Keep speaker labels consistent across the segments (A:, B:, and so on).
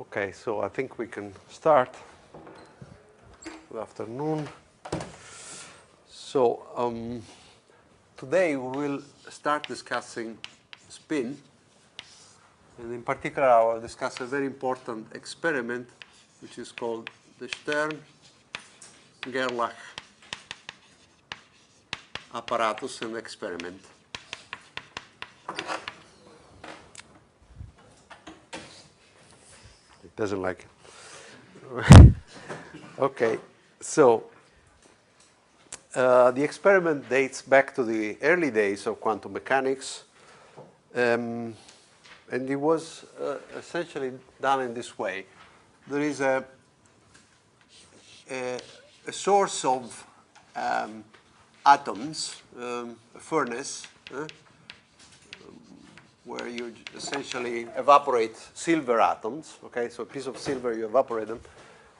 A: Okay, so I think we can start. Good afternoon. So today we will start discussing spin, and in particular I will discuss a very important experiment which is called the Stern-Gerlach apparatus and experiment. It doesn't like it. Okay, so the experiment dates back to the early days of quantum mechanics, and it was essentially done in this way. There is a source of atoms, a furnace, where you essentially evaporate silver atoms. Okay, so a piece of silver, you evaporate them,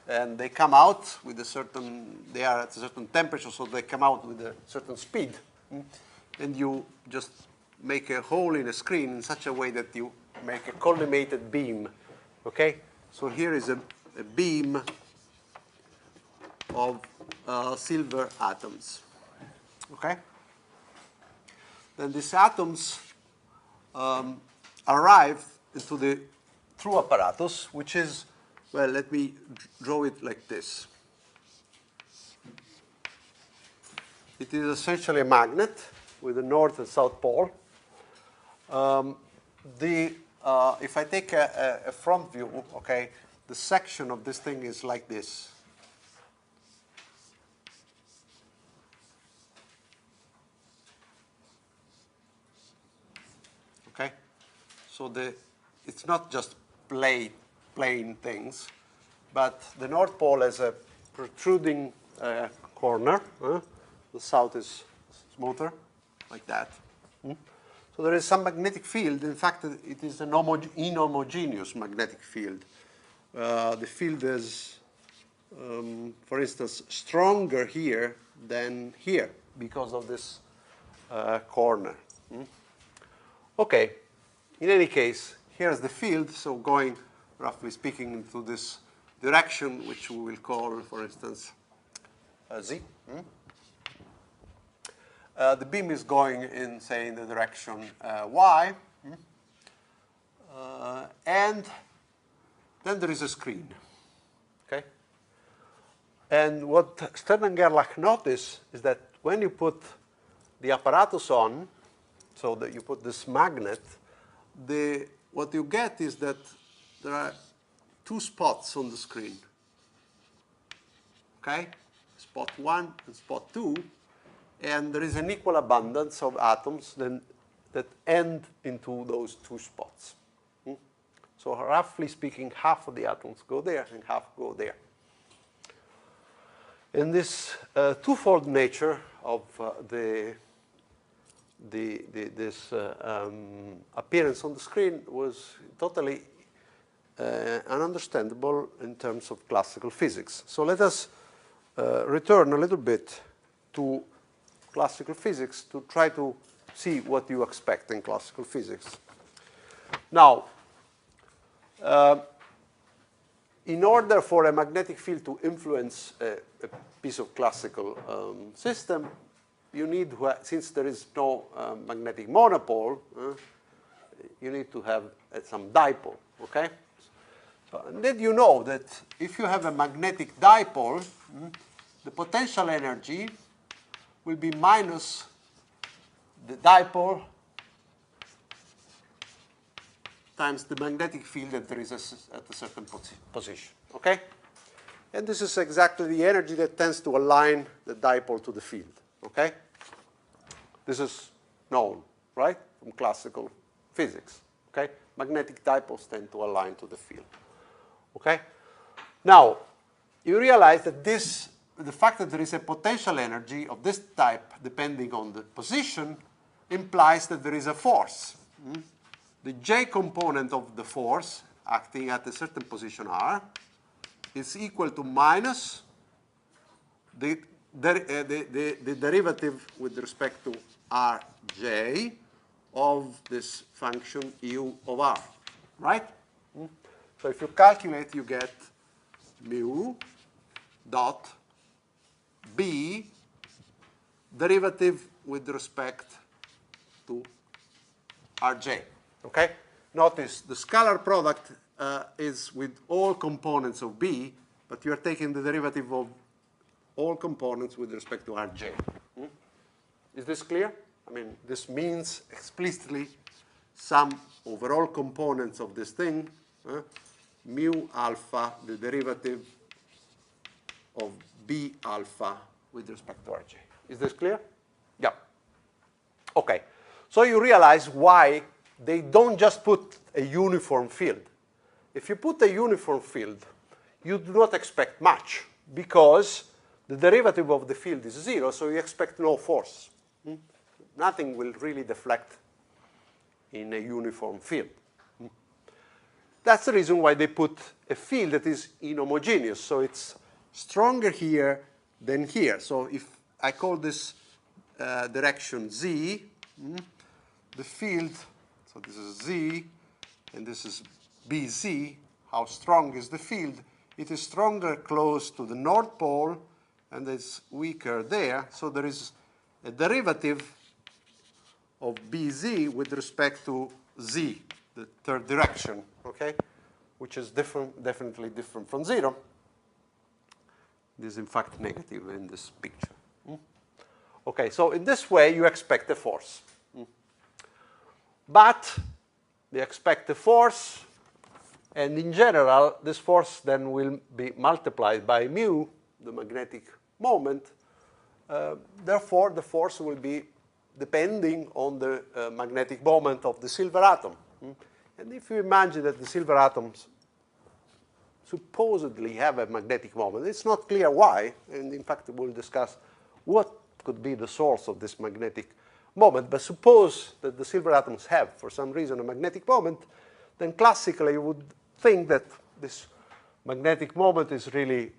A: and they come out with a certain, they are at a certain temperature, so they come out with a certain speed. And you just make a hole in a screen in such a way that you make a collimated beam. Okay, so here is a beam of silver atoms. Okay, then these atoms arrive into the true apparatus, which is, well, let me draw it like this. It is essentially a magnet with a north and south pole. If I take a front view, okay, the section of this thing is like this. Okay, so it's not just plain things, but the North Pole has a protruding corner. The south is smoother, like that. So there is some magnetic field. In fact, it is an inhomogeneous magnetic field. The field is, for instance, stronger here than here because of this corner. Okay, in any case, here's the field, so going, roughly speaking, into this direction, which we will call, for instance, Z. The beam is going in, say, in the direction Y, and then there is a screen. Okay? And what Stern and Gerlach notice is that when you put the apparatus on, so that you put this magnet, what you get is that there are two spots on the screen. Okay? Spot 1 and spot 2. And there is an equal abundance of atoms that end into those two spots. So roughly speaking, half of the atoms go there and half go there. And this twofold nature of this appearance on the screen was totally ununderstandable in terms of classical physics. So let us return a little bit to classical physics to try to see what you expect in classical physics. Now, in order for a magnetic field to influence a piece of classical system, you need, since there is no magnetic monopole, you need to have some dipole, okay? So, and then you know that if you have a magnetic dipole, the potential energy will be minus the dipole times the magnetic field that there is at a certain position, okay? And this is exactly the energy that tends to align the dipole to the field. Okay? This is known, right, from classical physics. Okay? Magnetic dipoles tend to align to the field. Okay? Now, you realize that the fact that there is a potential energy of this type depending on the position implies that there is a force. The J component of the force acting at a certain position R is equal to minus the derivative with respect to Rj of this function u of r, right? So if you calculate, you get mu dot B derivative with respect to Rj. Okay? Notice the scalar product is with all components of B, but you are taking the derivative of all components with respect to Rj. Is this clear? I mean, this means explicitly some overall components of this thing, mu alpha, the derivative of B alpha with respect to Rj. Is this clear? Yeah. Okay. So you realize why they don't just put a uniform field. If you put a uniform field, you do not expect much because the derivative of the field is 0, so you expect no force. Nothing will really deflect in a uniform field. That's the reason why they put a field that is inhomogeneous. So it's stronger here than here. So if I call this direction Z, the field, so this is Z, and this is BZ, how strong is the field? It is stronger close to the North Pole, and it's weaker there. So there is a derivative of BZ with respect to Z, the third direction, okay, which is different, definitely different from 0. This is, in fact, negative in this picture. Okay, so in this way, you expect a force. But you expect a force, and in general, this force then will be multiplied by mu, the magnetic moment. Therefore, the force will be depending on the magnetic moment of the silver atom. And if you imagine that the silver atoms supposedly have a magnetic moment, it's not clear why, and in fact we'll discuss what could be the source of this magnetic moment, but suppose that the silver atoms have, for some reason, a magnetic moment, then classically you would think that this magnetic moment is really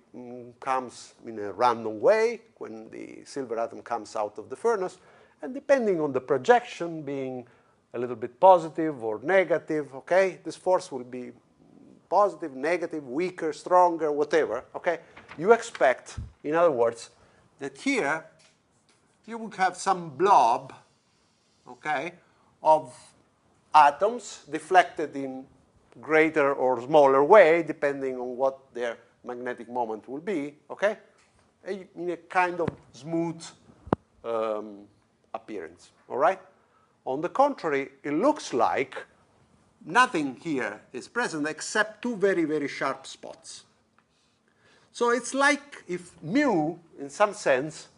A: comes in a random way when the silver atom comes out of the furnace, and depending on the projection being a little bit positive or negative, okay, this force will be positive, negative, weaker, stronger, whatever, okay? You expect, in other words, that here you would have some blob, okay, of atoms deflected in greater or smaller way, depending on what their magnetic moment will be, okay, in a kind of smooth appearance, all right? On the contrary, it looks like nothing here is present except two very, very sharp spots. So it's like if mu, in some sense,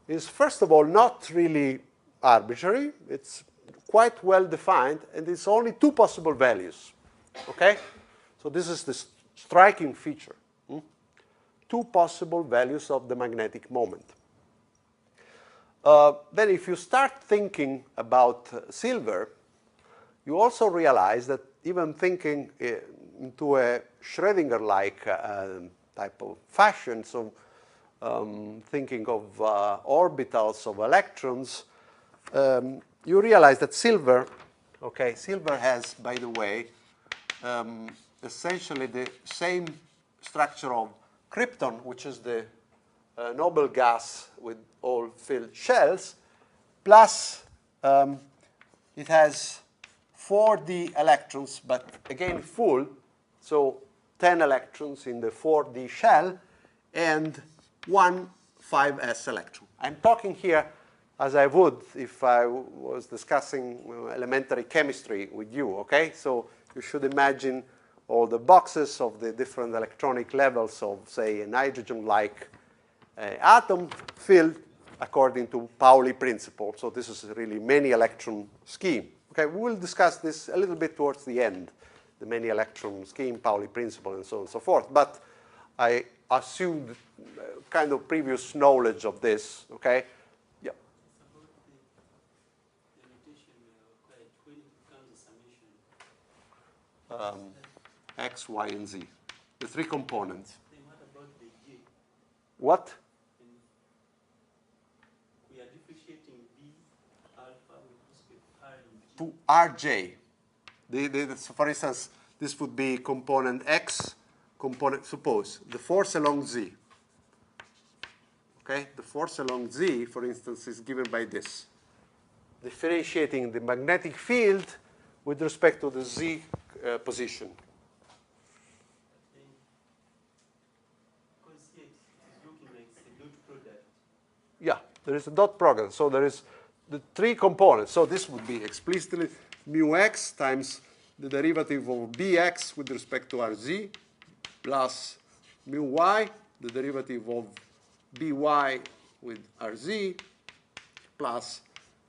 A: is first of all not really arbitrary. It's quite well defined, and it's only two possible values. Okay? So this is the striking feature. Two possible values of the magnetic moment. Then if you start thinking about silver, you also realize that even thinking into a Schrödinger-like type of fashion, so thinking of orbitals of electrons, you realize that silver, okay, silver has, by the way, essentially the same structure of krypton, which is the noble gas with all filled shells, plus it has 4d electrons, but again full, so 10 electrons in the 4d shell, and one 5s electron. I'm talking here as I would if I was discussing elementary chemistry with you, okay? So you should imagine all the boxes of the different electronic levels of, say, a nitrogen-like atom filled according to Pauli principle. So this is really many electron scheme. Okay, we will discuss this a little bit towards the end, the many electron scheme, Pauli principle, and so on and so forth. But I assumed kind of previous knowledge of this, okay? Yeah. X, Y, and Z, the three components.
B: Then what about the J?
A: What?
B: We are differentiating B alpha with respect to R and G.
A: To Rj. So for instance, this would be component X, component, suppose, the force along Z. Okay, the force along Z, for instance, is given by this. Differentiating the magnetic field with respect to the Z position.
B: Because here it is looking like it's a dot product.
A: Yeah, there is a dot product. So there is the three components. So this would be explicitly mu x times the derivative of bx with respect to rz plus mu y, the derivative of by with rz, plus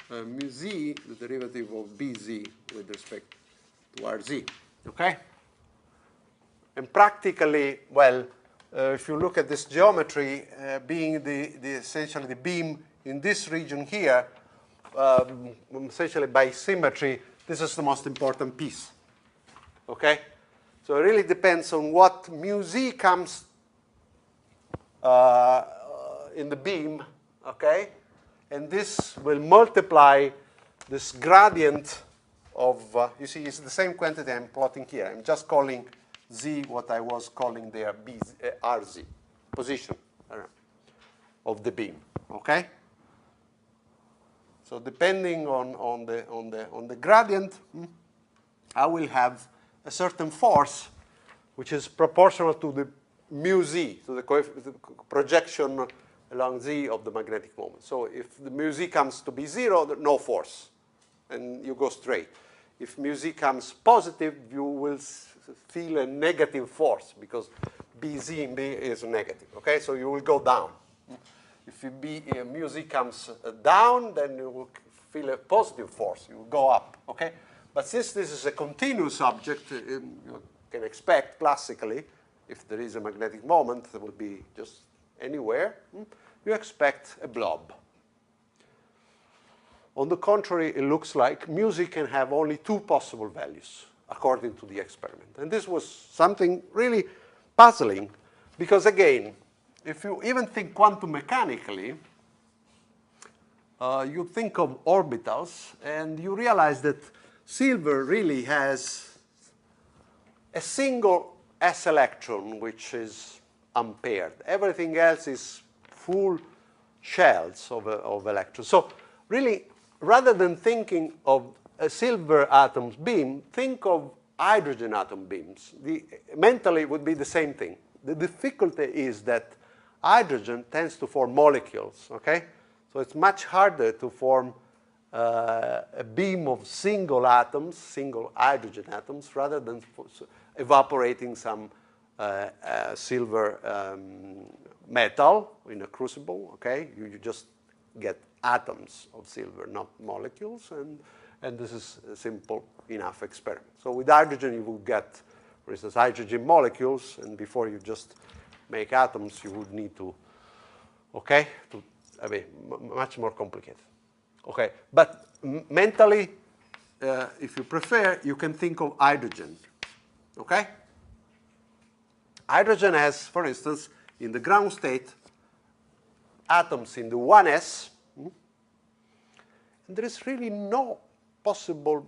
A: mu z, the derivative of bz with respect to rz. Okay? And practically, well, if you look at this geometry, being essentially the beam in this region here, essentially by symmetry, this is the most important piece. Okay? So it really depends on what mu z comes in the beam, okay? And this will multiply this gradient of, you see, it's the same quantity I'm plotting here. I'm just calling z what I was calling there rz, position of the beam, okay? So depending on the gradient, I will have a certain force which is proportional to the mu z, to the projection along z of the magnetic moment. So if the mu z comes to be 0, there's no force, and you go straight. If mu z comes positive, you will feel a negative force because bz in B is negative. Okay, so you will go down. If mu z comes down, then you will feel a positive force. You will go up. Okay, but since this is a continuous object, you can expect classically, if there is a magnetic moment, that will be just anywhere. You expect a blob. On the contrary, it looks like mu z can have only two possible values, according to the experiment. And this was something really puzzling, because again, if you even think quantum mechanically, you think of orbitals, and you realize that silver really has a single s electron, which is unpaired. Everything else is full shells of electrons. So really, rather than thinking of a silver atom beam, think of hydrogen atom beams. Mentally, it would be the same thing. The difficulty is that hydrogen tends to form molecules, okay? So it's much harder to form a beam of single atoms, single hydrogen atoms, rather than evaporating some silver metal in a crucible, okay? You just get atoms of silver, not molecules, and this is a simple enough experiment. So with hydrogen, you will get, for instance, hydrogen molecules, and before you just make atoms, you would need to, okay, much more complicated. Okay, but mentally, if you prefer, you can think of hydrogen, okay? Hydrogen has, for instance, in the ground state, atoms in the 1s, and there is really no possible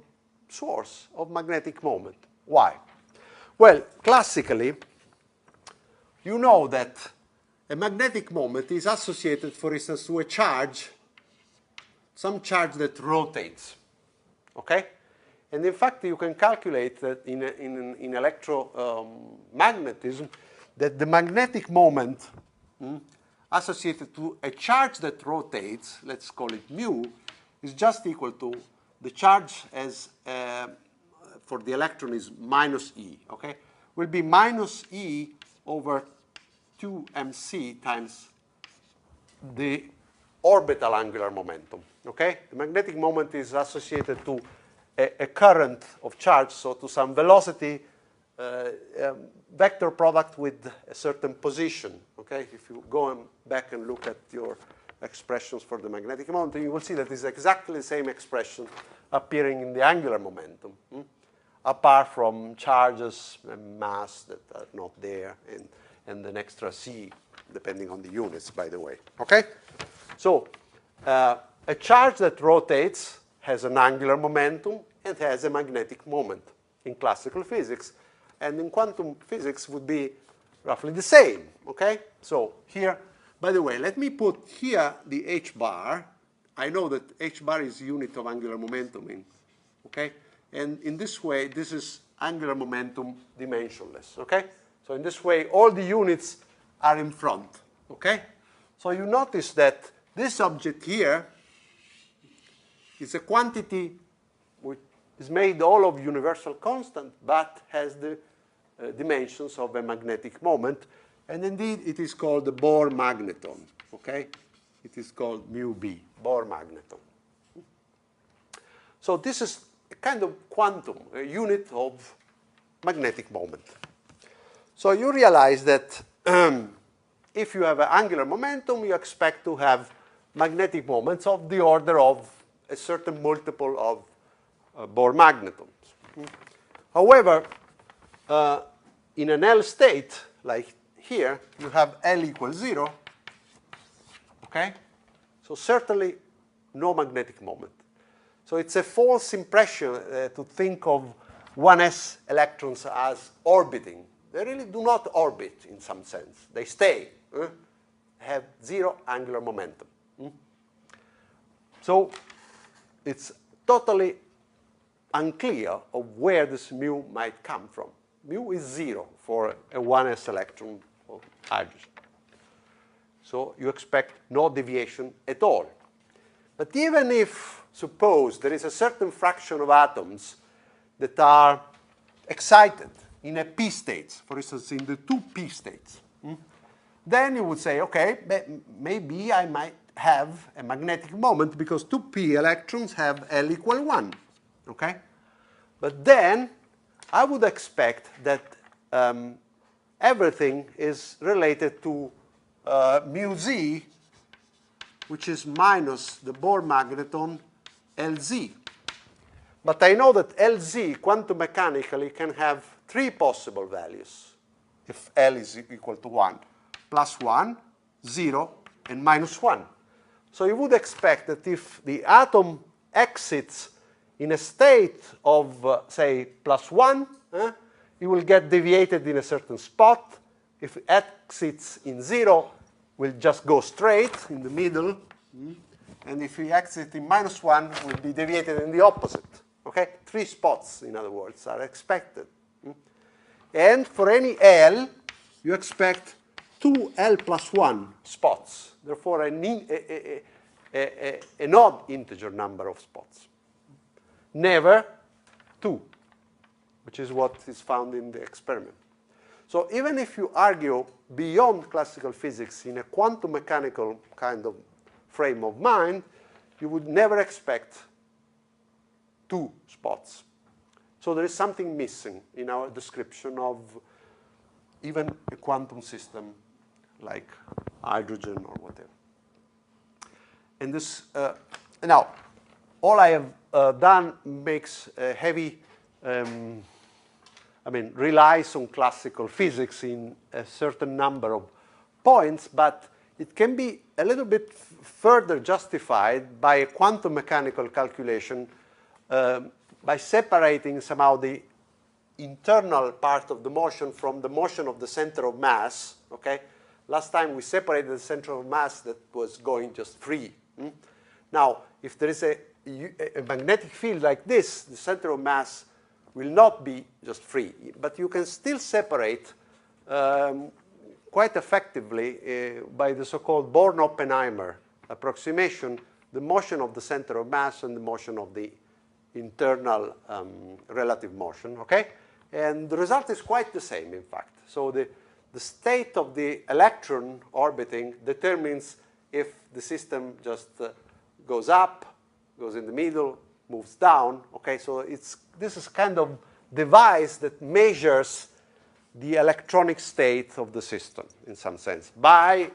A: source of magnetic moment. Why? Well, classically, you know that a magnetic moment is associated, for instance, to a charge, some charge that rotates, okay? And in fact, you can calculate that in electromagnetism, that the magnetic moment associated to a charge that rotates, let's call it mu, is just equal to the charge as for the electron is minus E, okay? Will be minus E over 2mc times the orbital angular momentum, okay? The magnetic moment is associated to a current of charge, so to some velocity vector product with a certain position, okay? If you go back and look at your expressions for the magnetic momentum, you will see that it's exactly the same expression appearing in the angular momentum, apart from charges and mass that are not there, and an extra c, depending on the units, by the way, okay? So a charge that rotates has an angular momentum and has a magnetic moment in classical physics. and in quantum physics would be roughly the same, okay? So here, by the way, let me put here the h bar. I know that h bar is unit of angular momentum, okay? And in this way, this is angular momentum dimensionless, okay? So in this way, all the units are in front, okay? So you notice that this object here is a quantity which is made all of universal constant, but has the dimensions of a magnetic moment. And indeed, it is called the Bohr magneton, okay? It is called mu b, Bohr magneton. So this is a kind of quantum, a unit of magnetic moment. So you realize that if you have an angular momentum, you expect to have magnetic moments of the order of a certain multiple of Bohr magnetons. However, in an L state, like here, you have L equals 0, okay? So certainly no magnetic moment. So it's a false impression to think of 1s electrons as orbiting. They really do not orbit in some sense. They stay, have zero angular momentum. So it's totally unclear of where this mu might come from. Mu is 0 for a 1s electron of hydrogen. So you expect no deviation at all. But even if, suppose, there is a certain fraction of atoms that are excited in a p states, for instance, in the 2p states, then you would say, okay, maybe I might have a magnetic moment because 2p electrons have L equal 1, okay? But then I would expect that everything is related to mu z, which is minus the Bohr magneton Lz. But I know that Lz quantum mechanically can have 3 possible values if L is equal to 1. Plus 1, 0, and minus 1. So you would expect that if the atom exits in a state of, say, plus 1, it will get deviated in a certain spot. If it exits in 0, will just go straight in the middle. And if we exit in minus 1, will be deviated in the opposite. Okay? 3 spots, in other words, are expected. And for any L, you expect 2 L plus 1 spots. Therefore, an odd integer number of spots. Never 2, which is what is found in the experiment. So even if you argue beyond classical physics in a quantum mechanical kind of frame of mind, you would never expect 2 spots. So there is something missing in our description of even a quantum system like hydrogen or whatever. And this, now, all I have done makes a heavy, relies on classical physics in a certain number of points, but it can be a little bit further justified by a quantum mechanical calculation by separating somehow the internal part of the motion from the motion of the center of mass, okay? Last time we separated the center of mass that was going just free. Now, if there is a magnetic field like this, the center of mass will not be just free, but you can still separate quite effectively by the so-called Born-Oppenheimer approximation the motion of the center of mass and the motion of the internal relative motion, okay? And the result is quite the same, in fact. So the state of the electron orbiting determines if the system just goes up, goes in the middle, moves down, okay? So this is kind of device that measures the electronic state of the system, in some sense, by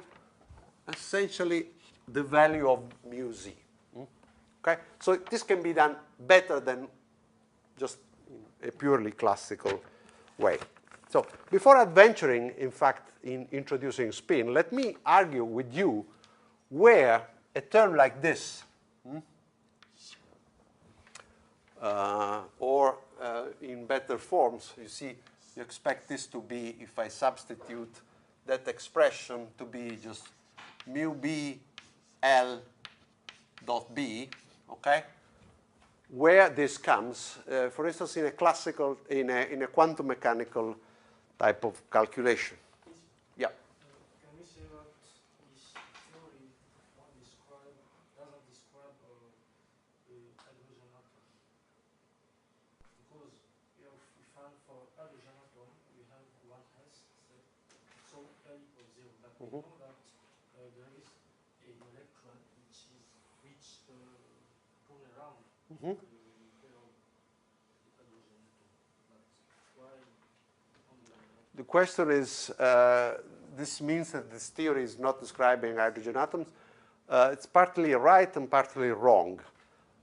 A: essentially the value of mu z. Okay? So this can be done better than just a purely classical way. So before adventuring, in fact, in introducing spin, let me argue with you where a term like this, or in better forms, you see you expect this to be, if I substitute that expression to be just mu b L dot b, okay? Where this comes, for instance, in a classical, in a quantum mechanical type of calculation. Yeah.
C: Can we say that this theory doesn't describe the hydrogen atom? Because if we find for hydrogen atom, we have one S, so A equals 0. But we know that there is an electron which turn around the pair of the hydrogen atom. But why only one electron?
A: The question is, this means that this theory is not describing hydrogen atoms. It's partly right and partly wrong.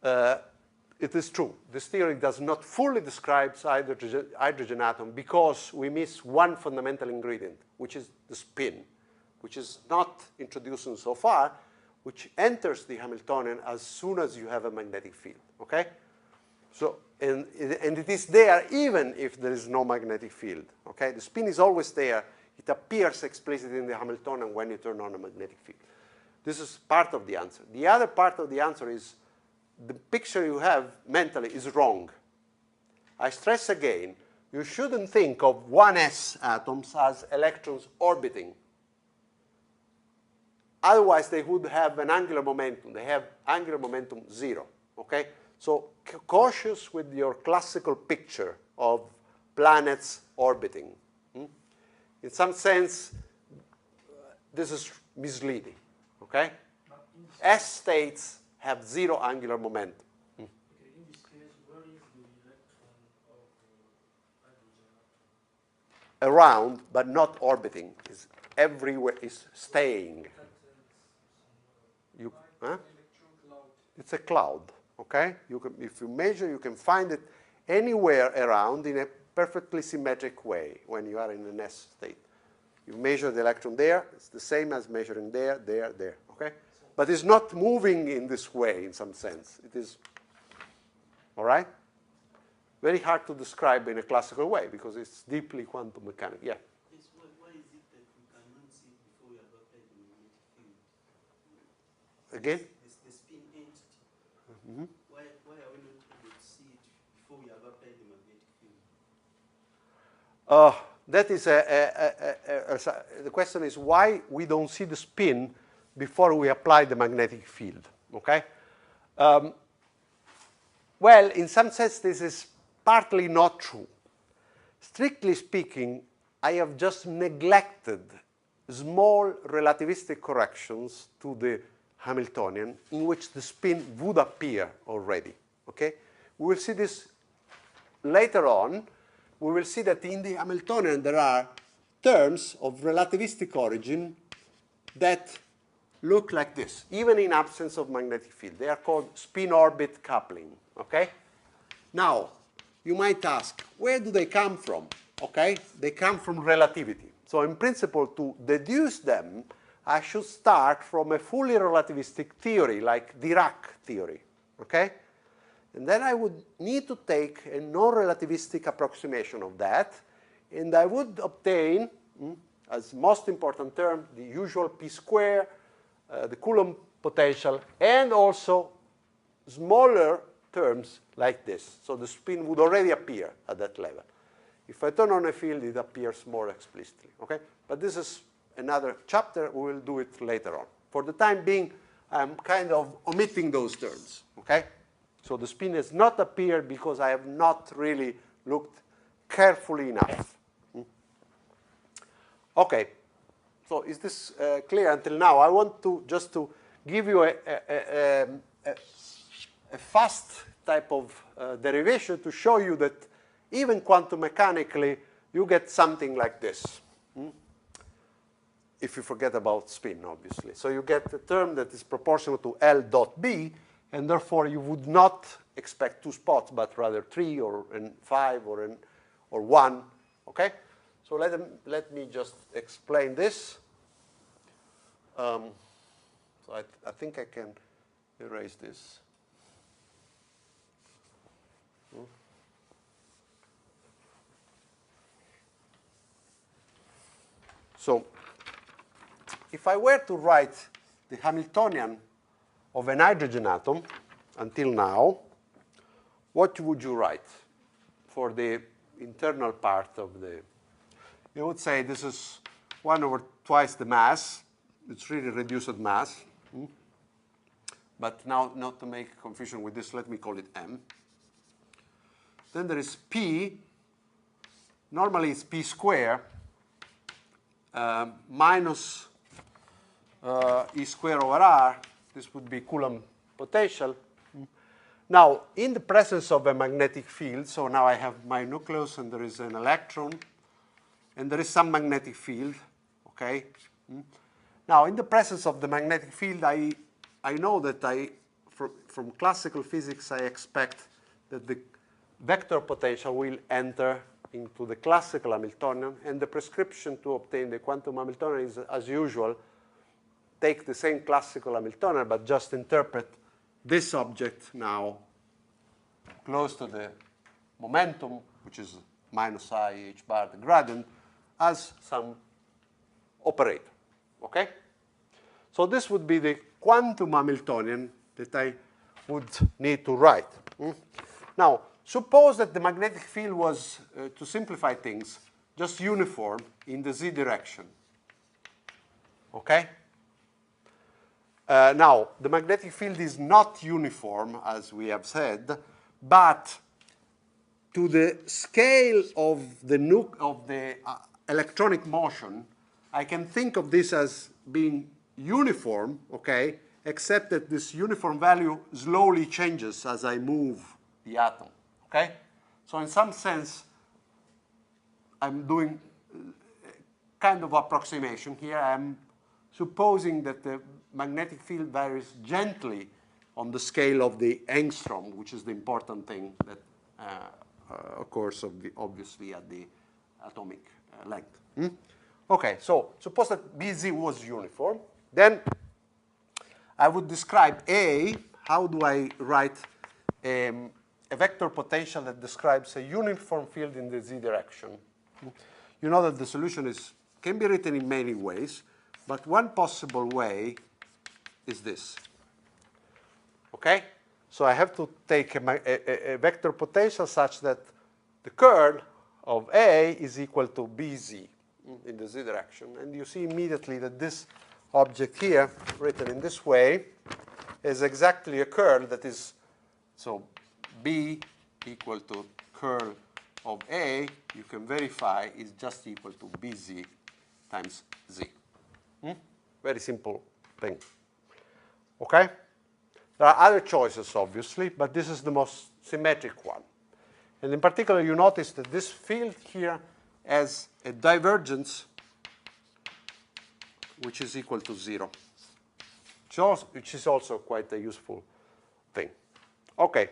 A: It is true. This theory does not fully describe hydrogen atom because we miss one fundamental ingredient, which is the spin, which is not introduced so far, which enters the Hamiltonian as soon as you have a magnetic field, okay? So, and it is there even if there is no magnetic field, okay? The spin is always there. It appears explicitly in the Hamiltonian when you turn on a magnetic field. This is part of the answer. The other part of the answer is the picture you have mentally is wrong. I stress again, you shouldn't think of 1s atoms as electrons orbiting. Otherwise, they would have an angular momentum. They have angular momentum 0, okay? So cautious with your classical picture of planets orbiting. In some sense, this is misleading, okay? S states have 0 angular momentum.
C: Okay, in this case, where is the electron of hydrogen atom?
A: Around, but not orbiting, is everywhere, is staying. Huh? It's a cloud, okay? You can, if you measure, you can find it anywhere around in a perfectly symmetric way when you are in an S state. You measure the electron there, it's the same as measuring there, there, okay? But it's not moving in this way in some sense. It is, all right? Very hard to describe in a classical way because it's deeply quantum mechanical. Yeah?
B: Yes, why is it that we cannot see it before we have applied the magnetic field?
A: Again?
B: The spin entity. Why are we not able to see it before we have applied the magnetic field?
A: That is the question is why we don't see the spin before we apply the magnetic field, okay? Well, in some sense, this is partly not true. Strictly speaking, I have just neglected small relativistic corrections to the Hamiltonian in which the spin would appear already, okay? We will see this later on. We will see that in the Hamiltonian there are terms of relativistic origin that look like this, even in absence of magnetic field. They are called spin-orbit coupling, okay? Now, you might ask, where do they come from, okay? They come from relativity. So in principle, to deduce them, I should start from a fully relativistic theory, like Dirac theory, okay? And then I would need to take a non-relativistic approximation of that, and I would obtain, as most important term, the usual p square, the Coulomb potential, and also smaller terms like this. So the spin would already appear at that level. If I turn on a field, it appears more explicitly, okay? But this is another chapter. We will do it later on. For the time being, I'm kind of omitting those terms, okay? So the spin has not appeared because I have not really looked carefully enough. Okay, so is this clear until now? I want to just to give you a fast type of derivation to show you that even quantum mechanically, you get something like this. If you forget about spin, obviously. So you get a term that is proportional to L dot B, and therefore you would not expect 2 spots, but rather 3 or 5 or 1, okay? So let me just explain this. So I think I can erase this. So if I were to write the Hamiltonian of an hydrogen atom until now, what would you write for the internal part of the? You would say this is 1 over twice the mass. It's really reduced mass. But now, not to make confusion with this, let me call it M. Then there is P. Normally it's P square minus E square over R. This would be Coulomb potential. Now, in the presence of a magnetic field, so now I have my nucleus and there is an electron and there is some magnetic field, okay? Now, in the presence of the magnetic field, I know that from classical physics, I expect that the vector potential will enter into the classical Hamiltonian, and the prescription to obtain the quantum Hamiltonian is, as usual, take the same classical Hamiltonian, but just interpret this object now close to the momentum, which is minus I h bar, the gradient, as some operator, okay? So this would be the quantum Hamiltonian that I would need to write. Now, suppose that the magnetic field was, to simplify things, just uniform in the z direction, okay? Now, the magnetic field is not uniform, as we have said, but to the scale of the electronic motion, I can think of this as being uniform, okay, except that this uniform value slowly changes as I move the atom, okay? So in some sense, I'm doing kind of approximation here. I'm supposing that the magnetic field varies gently on the scale of the angstrom, which is the important thing that occurs obviously at the atomic length. Okay, so suppose that Bz was uniform. Then I would describe A. How do I write a vector potential that describes a uniform field in the z direction? You know that the solution can be written in many ways, but one possible way is this. Okay? So I have to take a vector potential such that the curl of A is equal to Bz in the z direction. And you see immediately that this object here, written in this way, is exactly a curl that is, so B equal to curl of A, you can verify is just equal to Bz times Z. Very simple thing. Okay? There are other choices, obviously, but this is the most symmetric one. And in particular, you notice that this field here has a divergence which is equal to 0, which is also quite a useful thing. Okay.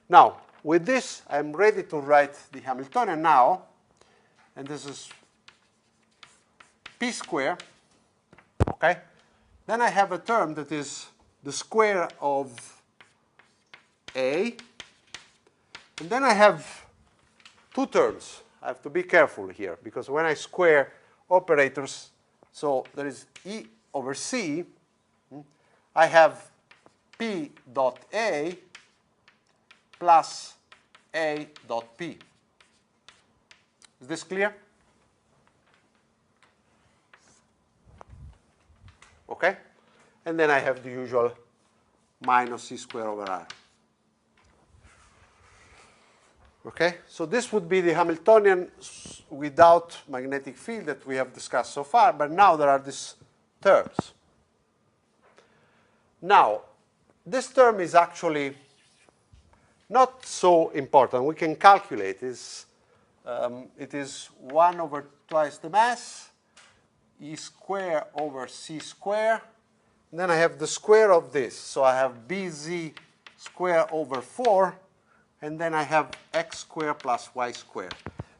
A: Now, with this, I'm ready to write the Hamiltonian now, and this is P square, okay? Then I have a term that is the square of A, and then I have two terms. I have to be careful here, because when I square operators, so there is E over C, I have P dot A plus A dot P. Is this clear? Okay? And then I have the usual minus C squared over R. Okay? So this would be the Hamiltonian without magnetic field that we have discussed so far, but now there are these terms. Now, this term is actually not so important. We can calculate it is 1 over twice the mass, E square over C square. And then I have the square of this. So I have Bz square over 4. And then I have x squared plus y squared.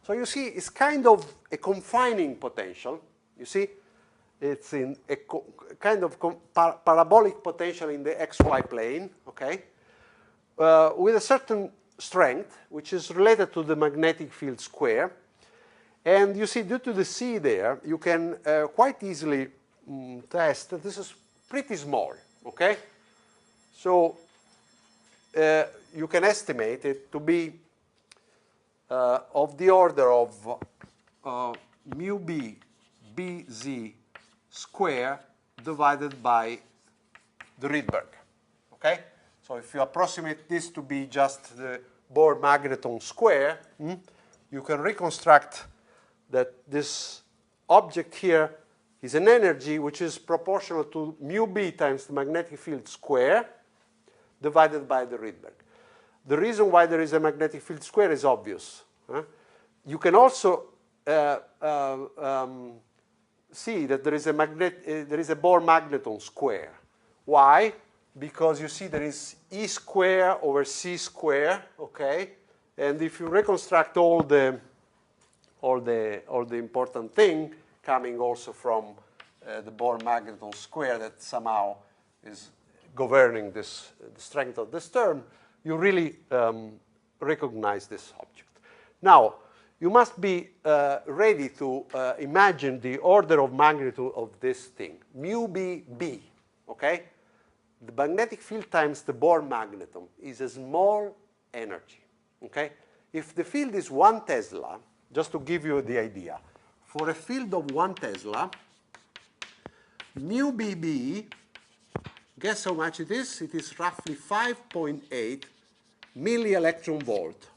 A: So you see, it's kind of a confining potential. You see, it's in a kind of parabolic potential in the xy plane, okay, with a certain strength, which is related to the magnetic field square. And you see, due to the C there, you can quite easily test that this is pretty small, okay? So you can estimate it to be of the order of mu b bz square divided by the Rydberg, okay? So if you approximate this to be just the Bohr magneton square, you can reconstruct that this object here is an energy which is proportional to mu b times the magnetic field square divided by the Rydberg. The reason why there is a magnetic field square is obvious. You can also see that there is a Bohr magneton square. Why? Because you see there is E square over C square, okay? And if you reconstruct all the important thing coming also from the Bohr magneton square that somehow is governing the strength of this term, you really recognize this object. Now, you must be ready to imagine the order of magnitude of this thing, mu b b, okay? The magnetic field times the Bohr magneton is a small energy, okay? If the field is 1 Tesla, just to give you the idea, for a field of 1 Tesla, mu bb, guess how much it is? It is roughly 5.8 milli-electron volt,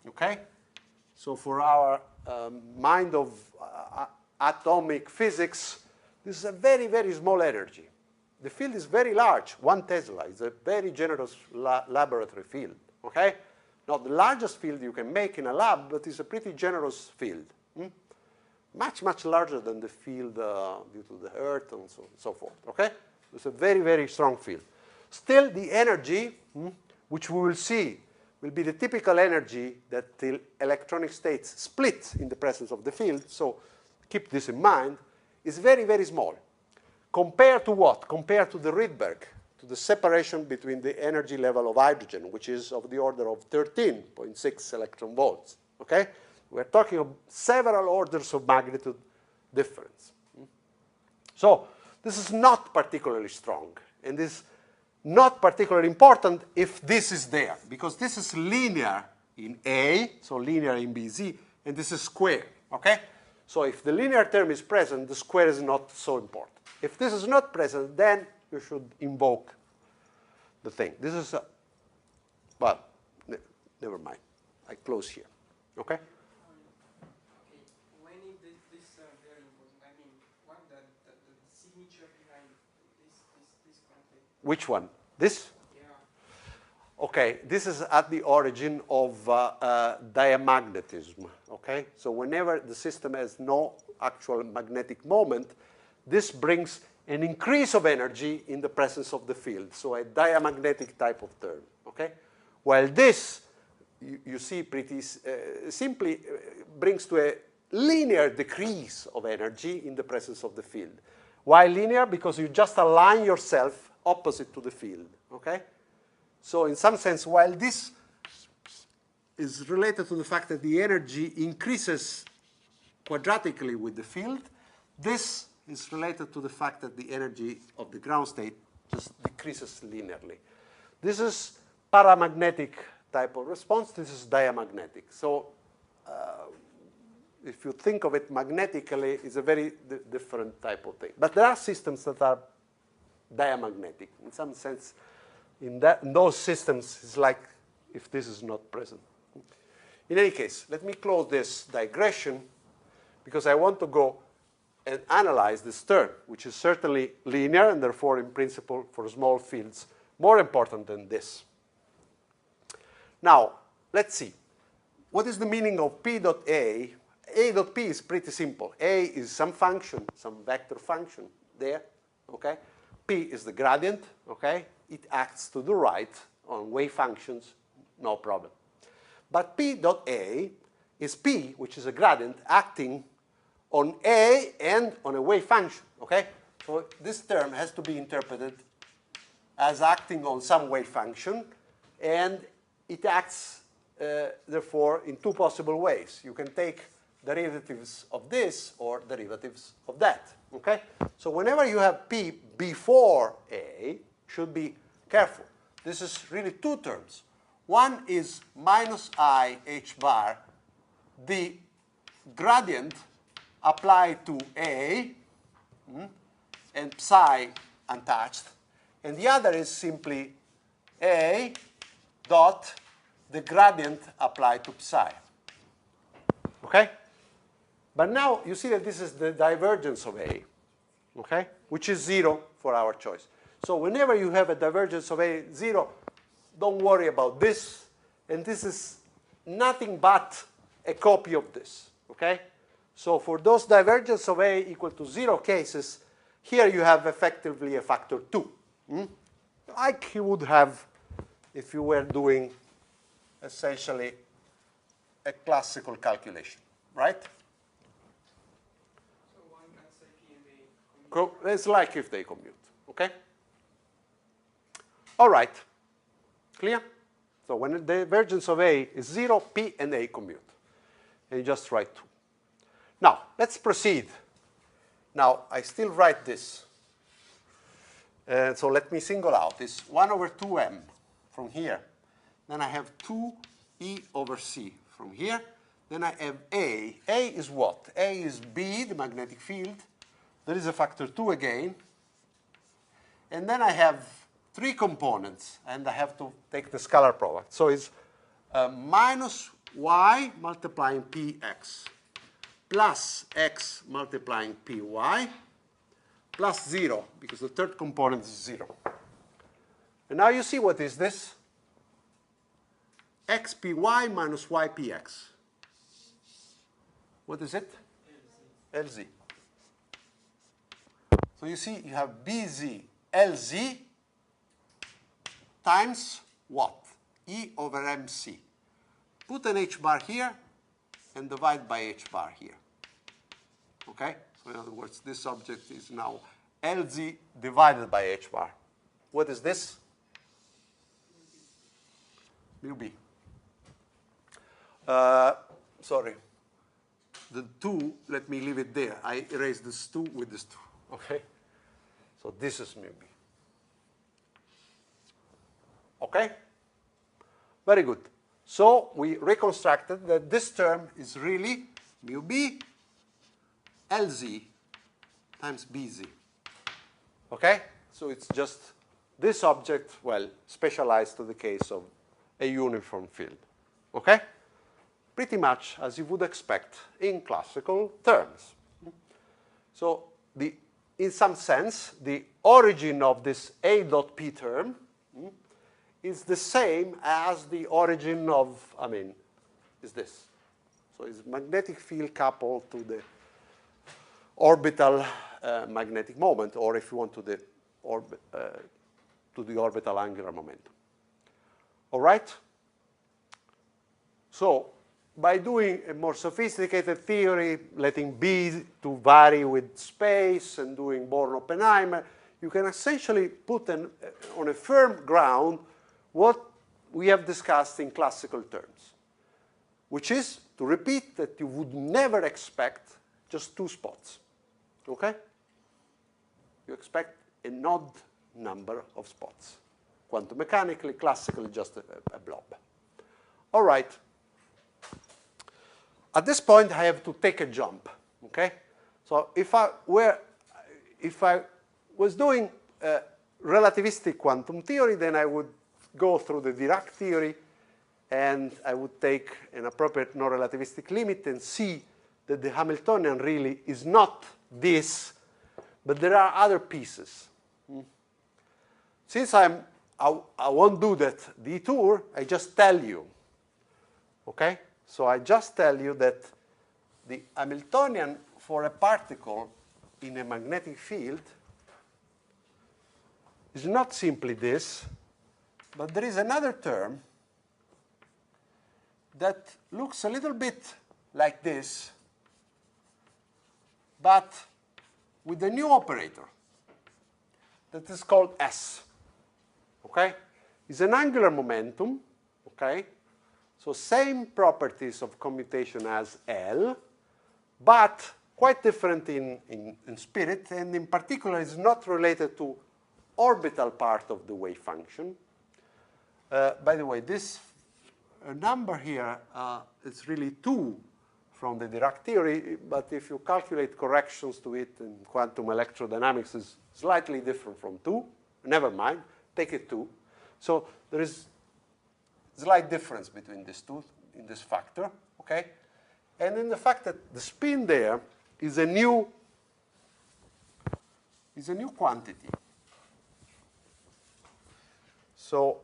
A: okay? So for our mind of atomic physics, this is a very, very small energy. The field is very large, 1 Tesla. It's a very generous laboratory field, okay? Not the largest field you can make in a lab, but it's a pretty generous field. Much, much larger than the field due to the Earth and so forth, okay? It's a very, very strong field. Still, the energy, which we will see, will be the typical energy that the electronic states split in the presence of the field, so keep this in mind, is very, very small. Compared to what? Compared to the Rydberg, to the separation between the energy level of hydrogen, which is of the order of 13.6 electron volts, okay? We're talking of several orders of magnitude difference. So this is not particularly strong, and is not particularly important if this is there, because this is linear in A, so linear in BZ, and this is square, okay? So if the linear term is present, the square is not so important. If this is not present, then you should invoke the thing. This is, well, never mind. I close here, okay?
D: When is this very important? I mean, what the signature behind this content?
A: Which one? This?
D: Yeah.
A: Okay, this is at the origin of diamagnetism, okay? So whenever the system has no actual magnetic moment, this brings an increase of energy in the presence of the field, so a diamagnetic type of term, okay? While this, you see pretty simply brings to a linear decrease of energy in the presence of the field. Why linear? Because you just align yourself opposite to the field, okay? So in some sense, while this is related to the fact that the energy increases quadratically with the field, this is related to the fact that the energy of the ground state just decreases linearly. This is paramagnetic type of response. This is diamagnetic. So if you think of it magnetically, it's a very different type of thing. But there are systems that are diamagnetic. In some sense, in those systems, it's like if this is not present. In any case, let me close this digression because I want to go and analyze this term, which is certainly linear and therefore, in principle, for small fields, more important than this. Now, let's see. What is the meaning of P dot A? A dot P is pretty simple. A is some function, some vector function there, okay? P is the gradient, okay? It acts to the right on wave functions, no problem. But P dot A is P, which is a gradient, acting on A and on a wave function, okay? So this term has to be interpreted as acting on some wave function, and it acts, therefore, in two possible ways. You can take derivatives of this or derivatives of that. Okay? So whenever you have P before A, should be careful. This is really two terms. One is minus I h bar, the gradient applied to A, and psi untouched. And the other is simply A dot the gradient applied to psi. Okay? But now you see that this is the divergence of A, okay? Which is 0 for our choice. So whenever you have a divergence of A 0, don't worry about this. And this is nothing but a copy of this, okay? So for those divergence of A equal to 0 cases, here you have effectively a factor 2. Like you would have if you were doing essentially a classical calculation, right?
D: So one can say P and A.
A: It's like if they commute, okay? All right, clear? So when the divergence of A is 0, P and A commute. And you just write 2. Now, let's proceed. Now, I still write this. So let me single out. It's 1 over 2m from here. Then I have 2e over c from here. Then I have A. A is what? A is B, the magnetic field. There is a factor 2 again. And then I have 3 components, and I have to take the scalar product. So it's minus y multiplying px plus x multiplying py plus 0, because the third component is 0. And now you see what is this? xpy minus ypx. What is it? LZ. So you see you have bz lz times what? E over mc. Put an h bar here and divide by h bar here. Okay? So in other words, this object is now Lz divided by h bar. What is this? Mu b. Sorry. The 2, let me leave it there. I erase this 2 with this 2. Okay? So this is mu b. Okay? Very good. So we reconstructed that this term is really mu b Lz times Bz. Okay? So it's just this object, well, specialized to the case of a uniform field. Okay? Pretty much as you would expect in classical terms. So in some sense, the origin of this A dot P term is the same as the origin of, is this. So it's magnetic field coupled to the orbital magnetic moment, or if you want to the orbital angular momentum. All right? So by doing a more sophisticated theory, letting B to vary with space and doing Born-Oppenheimer, you can essentially put on a firm ground what we have discussed in classical terms, which is to repeat that you would never expect just 2 spots. Okay? You expect an odd number of spots. Quantum mechanically, classically, just a blob. All right. At this point, I have to take a jump. Okay? So if I was doing relativistic quantum theory, then I would go through the Dirac theory, and I would take an appropriate non-relativistic limit and see that the Hamiltonian really is not this, but there are other pieces. Since I won't do that detour, I just tell you. Okay? So I just tell you that the Hamiltonian for a particle in a magnetic field is not simply this, but there is another term that looks a little bit like this, but with a new operator that is called S. Okay? It's an angular momentum. Okay? So same properties of commutation as L, but quite different in spirit, and in particular is not related to orbital part of the wave function. By the way, this number here is really 2 from the Dirac theory, but if you calculate corrections to it in quantum electrodynamics, is slightly different from 2. Never mind, take it 2. So there is slight difference between these two in this factor, okay? And in the fact that the spin there is a new quantity. So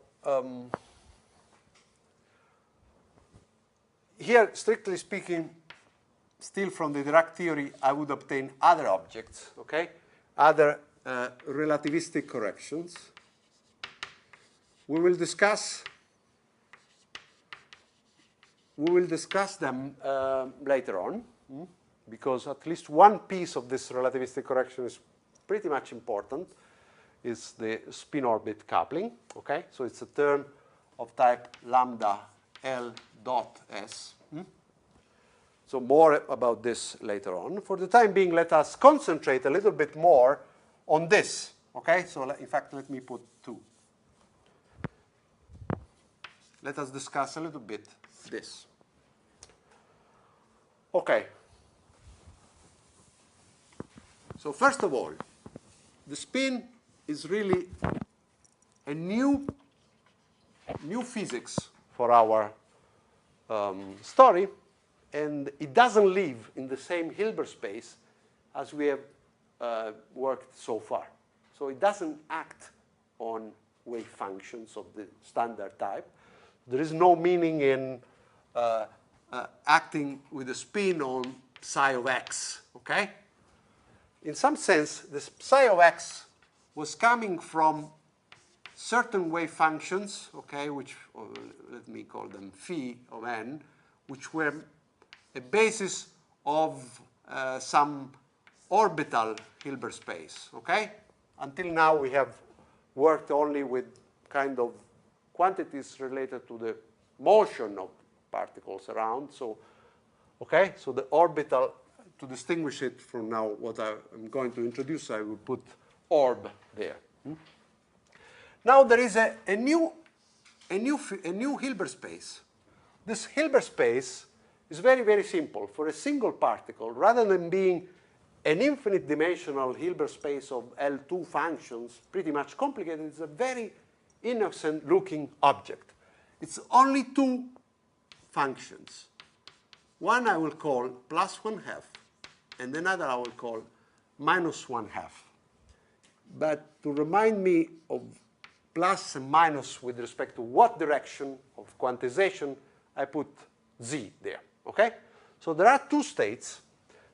A: here, strictly speaking, still from the Dirac theory, I would obtain other objects, okay? Other relativistic corrections. We will discuss them later on, because at least one piece of this relativistic correction is pretty much important, is the spin-orbit coupling, okay? So it's a term of type lambda L dot S. So more about this later on. For the time being, let us concentrate a little bit more on this, okay? So in fact, let me put 2. Let us discuss a little bit this. Okay. So first of all, the spin is really a new physics for our story, and it doesn't live in the same Hilbert space as we have worked so far. So it doesn't act on wave functions of the standard type. There is no meaning in acting with a spin on psi of x, okay? In some sense, the psi of x was coming from certain wave functions, okay, which, let me call them phi of n, which were a basis of some orbital Hilbert space, okay? Until now, we have worked only with kind of quantities related to the motion of particles around. So, okay, so the orbital, to distinguish it from now what I'm going to introduce, I will put orb there. Now there is a new Hilbert space. This Hilbert space is very, very simple. For a single particle, rather than being an infinite dimensional Hilbert space of L2 functions, pretty much complicated, it's a very innocent looking object. It's only 2 functions. One I will call +1/2, and another I will call -1/2. But to remind me of plus and minus with respect to what direction of quantization, I put z there, okay? So there are 2 states.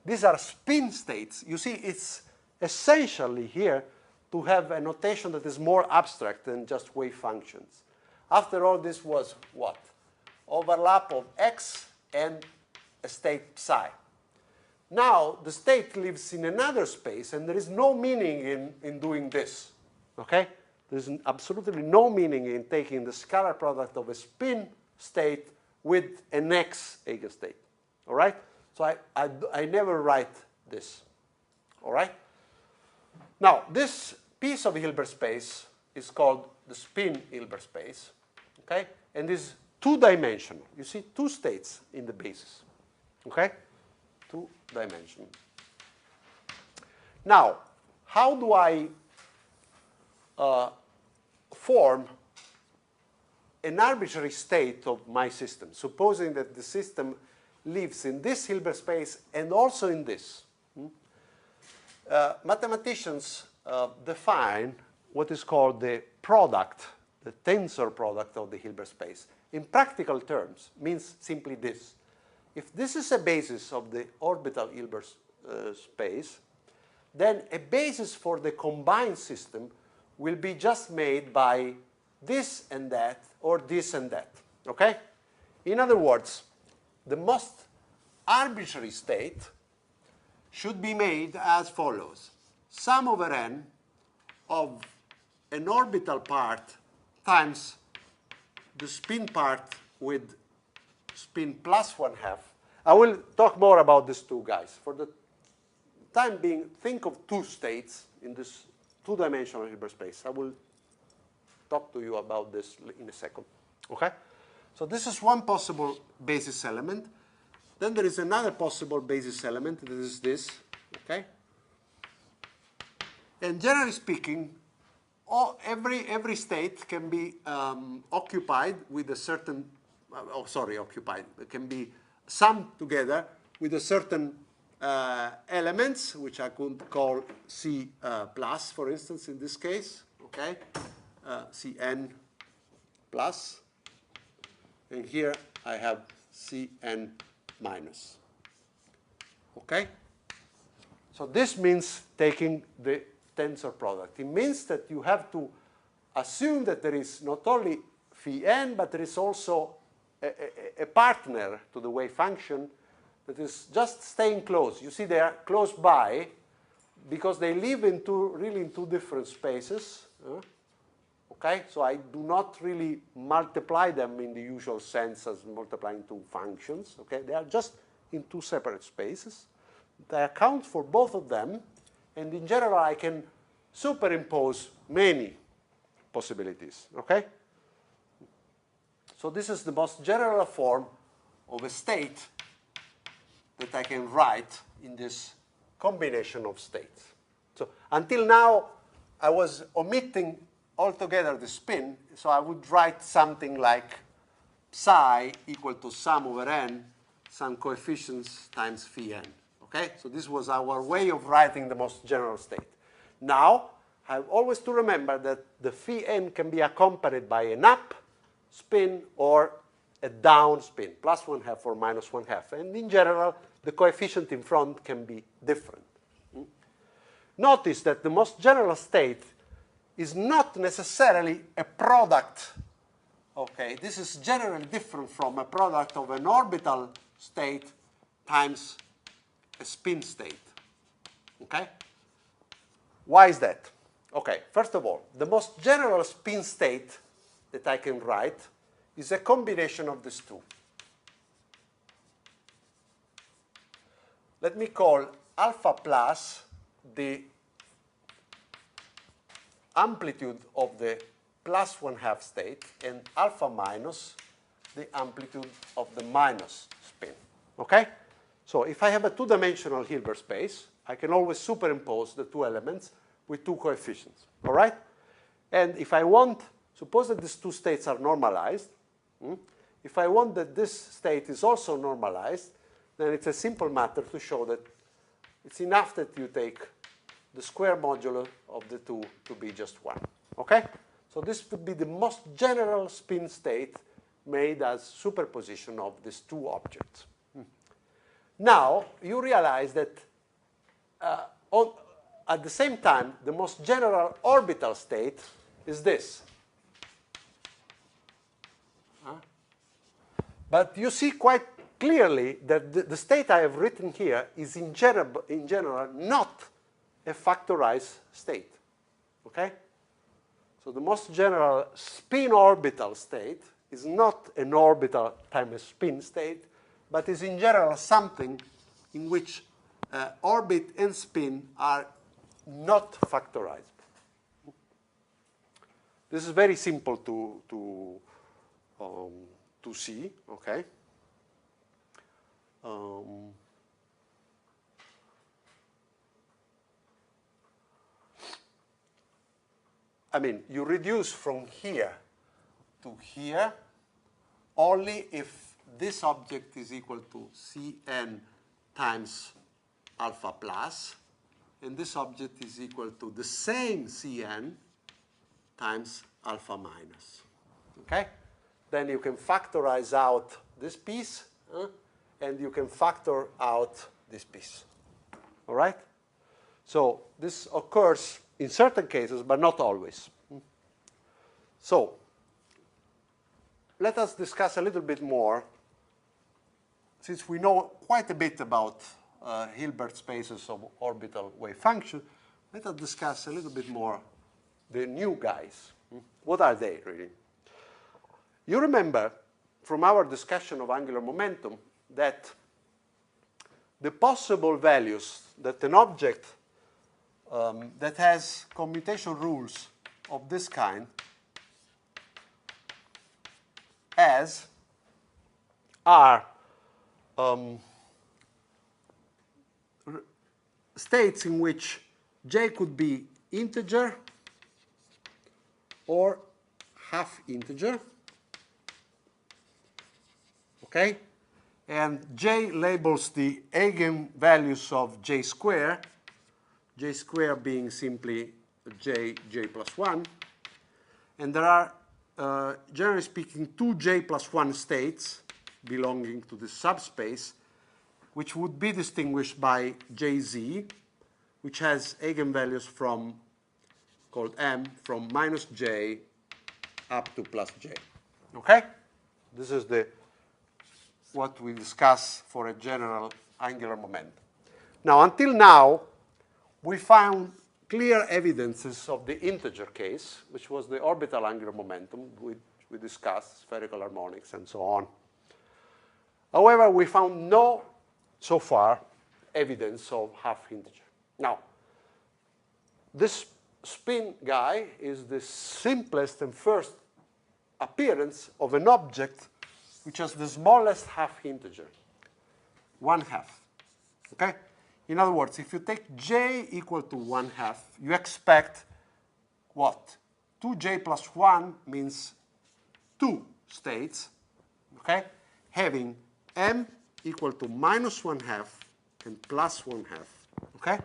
A: These are spin states. You see, it's essentially here to have a notation that is more abstract than just wave functions. After all, this was what? Overlap of x and a state psi. Now, the state lives in another space, and there is no meaning in doing this, okay? There's absolutely no meaning in taking the scalar product of a spin state with an x eigenstate, all right? So I never write this, all right? Now, this piece of Hilbert space is called the spin Hilbert space, okay? And is 2-dimensional. You see 2 states in the basis, okay? 2-dimensional. Now, how do I form an arbitrary state of my system, supposing that the system lives in this Hilbert space and also in this? Mathematicians define what is called the product, the tensor product of the Hilbert space. In practical terms, means simply this. If this is a basis of the orbital Hilbert space, then a basis for the combined system will be just made by this and that, or this and that, okay? In other words, the most arbitrary state should be made as follows. Sum over n of an orbital part times the spin part with spin +1/2, I will talk more about these two guys. For the time being, think of two states in this two-dimensional Hilbert space. I will talk to you about this in a second. Okay? So this is one possible basis element. Then there is another possible basis element. This is this. Okay? And generally speaking, every state can be occupied with a certain, occupied. It can be summed together with a certain elements, which I could call C plus, for instance, in this case. Okay? Cn plus. And here I have Cn minus. Okay? So this means taking the tensor product. It means that you have to assume that there is not only phi n, but there is also a partner to the wave function that is just staying close. You see they are close by because they live really in two different spaces. Okay, so I do not really multiply them in the usual sense as multiplying two functions. Okay, they are just in two separate spaces. I account for both of them, and in general I can superimpose many possibilities. Okay, so this is the most general form of a state that I can write in this combination of states. So until now I was omitting altogether the spin, so I would write something like psi equal to sum over n, some coefficients times phi n. Okay? So this was our way of writing the most general state. Now, I have always to remember that the phi n can be accompanied by an up spin or a down spin, plus 1/2 or minus 1/2. And in general, the coefficient in front can be different. Notice that the most general state is not necessarily a product. Okay, this is generally different from a product of an orbital state times a spin state. Okay? Why is that? Okay, first of all, the most general spin state that I can write is a combination of these two. Let me call alpha plus the amplitude of the plus 1/2 state and alpha minus the amplitude of the minus spin. Okay? So if I have a two-dimensional Hilbert space, I can always superimpose the two elements with two coefficients. All right? And if I want, suppose that these two states are normalized. If I want that this state is also normalized, then it's a simple matter to show that it's enough that you take the square modulo of the two to be just 1. Okay? So this would be the most general spin state made as superposition of these two objects. Now, you realize that at the same time, the most general orbital state is this. But you see quite clearly that the state I have written here is in general not a factorized state. Okay? So the most general spin orbital state is not an orbital times a spin state, but is in general something in which orbit and spin are not factorized. This is very simple to see. Okay. I mean, you reduce from here to here only if this object is equal to Cn times alpha plus, and this object is equal to the same Cn times alpha minus. Okay? Then you can factorize out this piece, and you can factor out this piece. All right? So this occurs in certain cases, but not always. So let us discuss a little bit more, since we know quite a bit about Hilbert spaces of orbital wave function. Let us discuss a little bit more the new guys. What are they, really? You remember from our discussion of angular momentum that the possible values that an object that has commutation rules of this kind has are states in which j could be integer or half integer, okay? And j labels the eigenvalues of j square being simply j plus 1. And there are, generally speaking, two j plus 1 states belonging to this subspace, which would be distinguished by jz, which has eigenvalues from, called m, from minus j up to plus j. Okay? This is what we discuss for a general angular momentum. Now, until now, we found clear evidences of the integer case, which was the orbital angular momentum. We discussed spherical harmonics and so on. However, we found no, so far, evidence of half integer. Now, this spin guy is the simplest and first appearance of an object which has the smallest half integer, 1/2. Okay? In other words, if you take j equal to 1/2, you expect what? 2j plus 1 means 2 states, okay? Having m equal to minus 1/2 and plus 1/2, okay?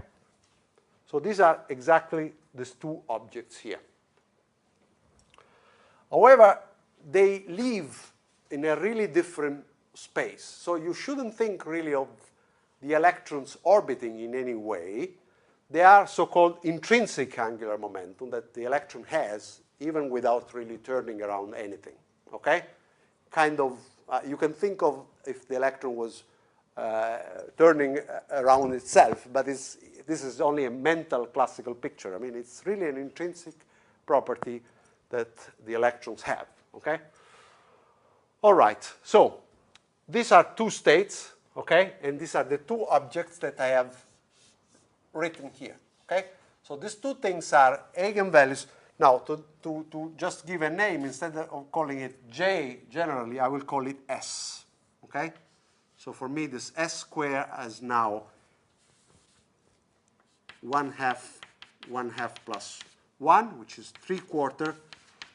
A: So these are exactly these two objects here. However, they live in a really different space. So you shouldn't think really of the electrons orbiting in any way. They are so-called intrinsic angular momentum that the electron has even without really turning around anything, okay? Kind of, you can think of if the electron was turning around itself, but this is only a mental classical picture. I mean, it's really an intrinsic property that the electrons have, okay? All right, so these are two states, okay? And these are the two objects that I have written here, okay? So these two things are eigenvalues. Now, to just give a name, instead of calling it J generally, I will call it S, okay? So for me, this S square is now 1/2 plus 1, which is 3/4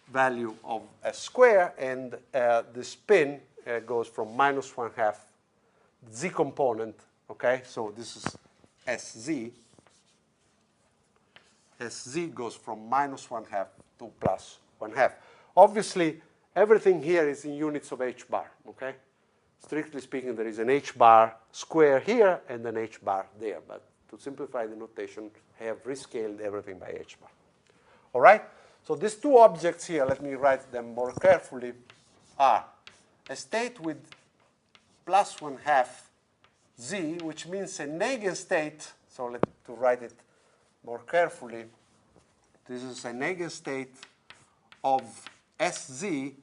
A: value of S square, and the spin goes from minus 1/2 z component, okay? So this is SZ. SZ goes from minus 1/2 to plus 1/2. Obviously, everything here is in units of h bar, okay? Strictly speaking, there is an h bar square here and an h bar there, but to simplify the notation, I have rescaled everything by h bar. All right? So these two objects here, let me write them more carefully, are a state with plus 1/2 z, which means an eigenstate. So to write it more carefully, this is an eigenstate of Sz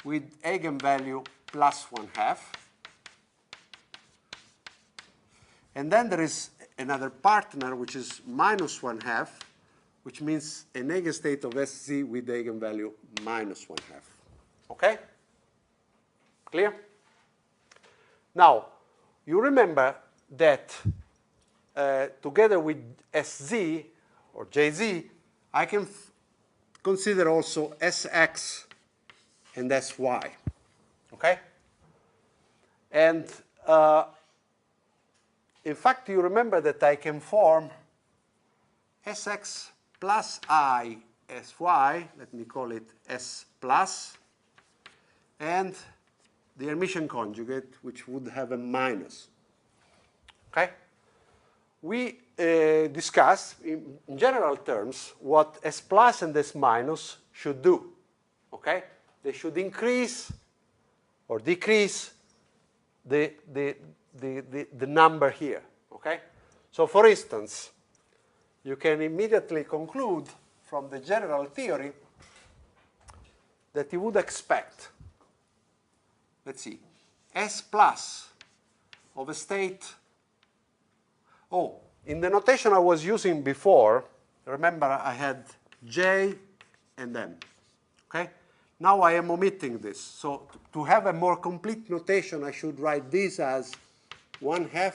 A: with eigenvalue plus 1/2. And then there is another partner, which is minus 1/2, which means an eigenstate of Sz with eigenvalue minus 1/2. Okay? Clear? Now, you remember that together with Sz or Jz, I can consider also Sx and Sy. Okay? And in fact, you remember that I can form Sx plus I Sy, let me call it S plus, and the Hermitian conjugate, which would have a minus. Okay? We discuss, in general terms, what S plus and S minus should do. Okay? They should increase or decrease the number here. Okay? So, for instance, you can immediately conclude from the general theory that you would expect, let's see, S plus of a state. Oh, in the notation I was using before, remember I had J and M. Okay? Now I am omitting this. So to have a more complete notation, I should write this as 1/2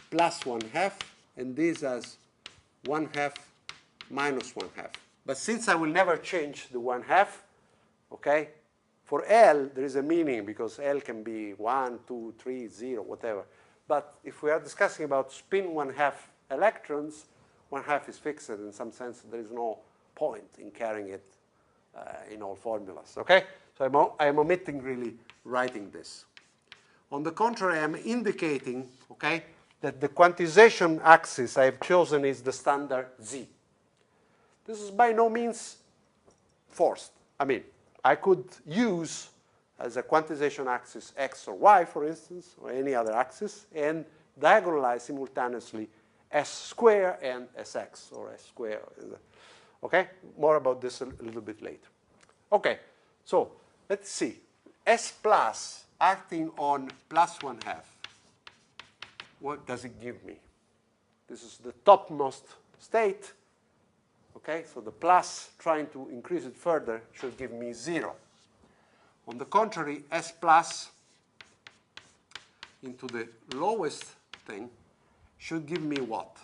A: plus 1/2, and this as 1/2 minus 1/2. But since I will never change the 1/2, okay, for L there is a meaning because L can be 1, 2, 3, 0, whatever. But if we are discussing about spin 1/2 electrons, 1/2 is fixed. In some sense, there is no point in carrying it in all formulas. Okay, so I'm omitting really writing this. On the contrary, I'm indicating, okay, that the quantization axis I have chosen is the standard Z. This is by no means forced. I mean, I could use as a quantization axis X or Y, for instance, or any other axis, and diagonalize simultaneously S square and Sx, or S square. Okay? More about this a little bit later. Okay, so let's see. S plus acting on plus 1/2. What does it give me? This is the topmost state. Okay, so the plus trying to increase it further should give me 0. On the contrary, S plus into the lowest thing should give me what?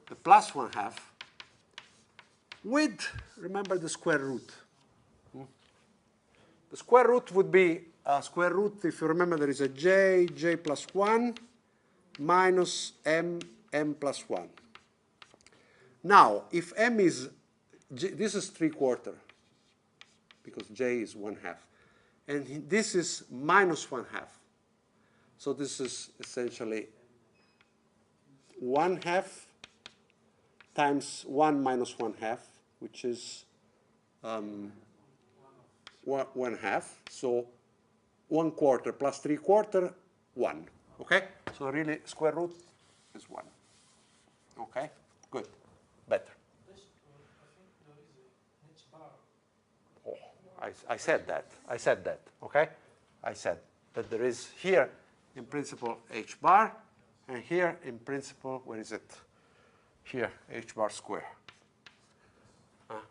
A: The plus 1/2 with, remember, the square root. The square root would be a square root, if you remember, there is a j, j plus 1, minus m, m plus 1. Now, if m is, this is 3/4, because j is 1/2. And this is minus 1/2. So this is essentially 1/2 times 1 minus 1/2, which is 1/2. So 1/4 plus 3/4, 1. Okay? So really, square root is 1. Okay? Good. Better.
C: I think there is a H bar.
A: Oh, I said that. I said that. Okay? I said that there is here, in principle, H bar, and here, in principle, where is it? Here, H bar square.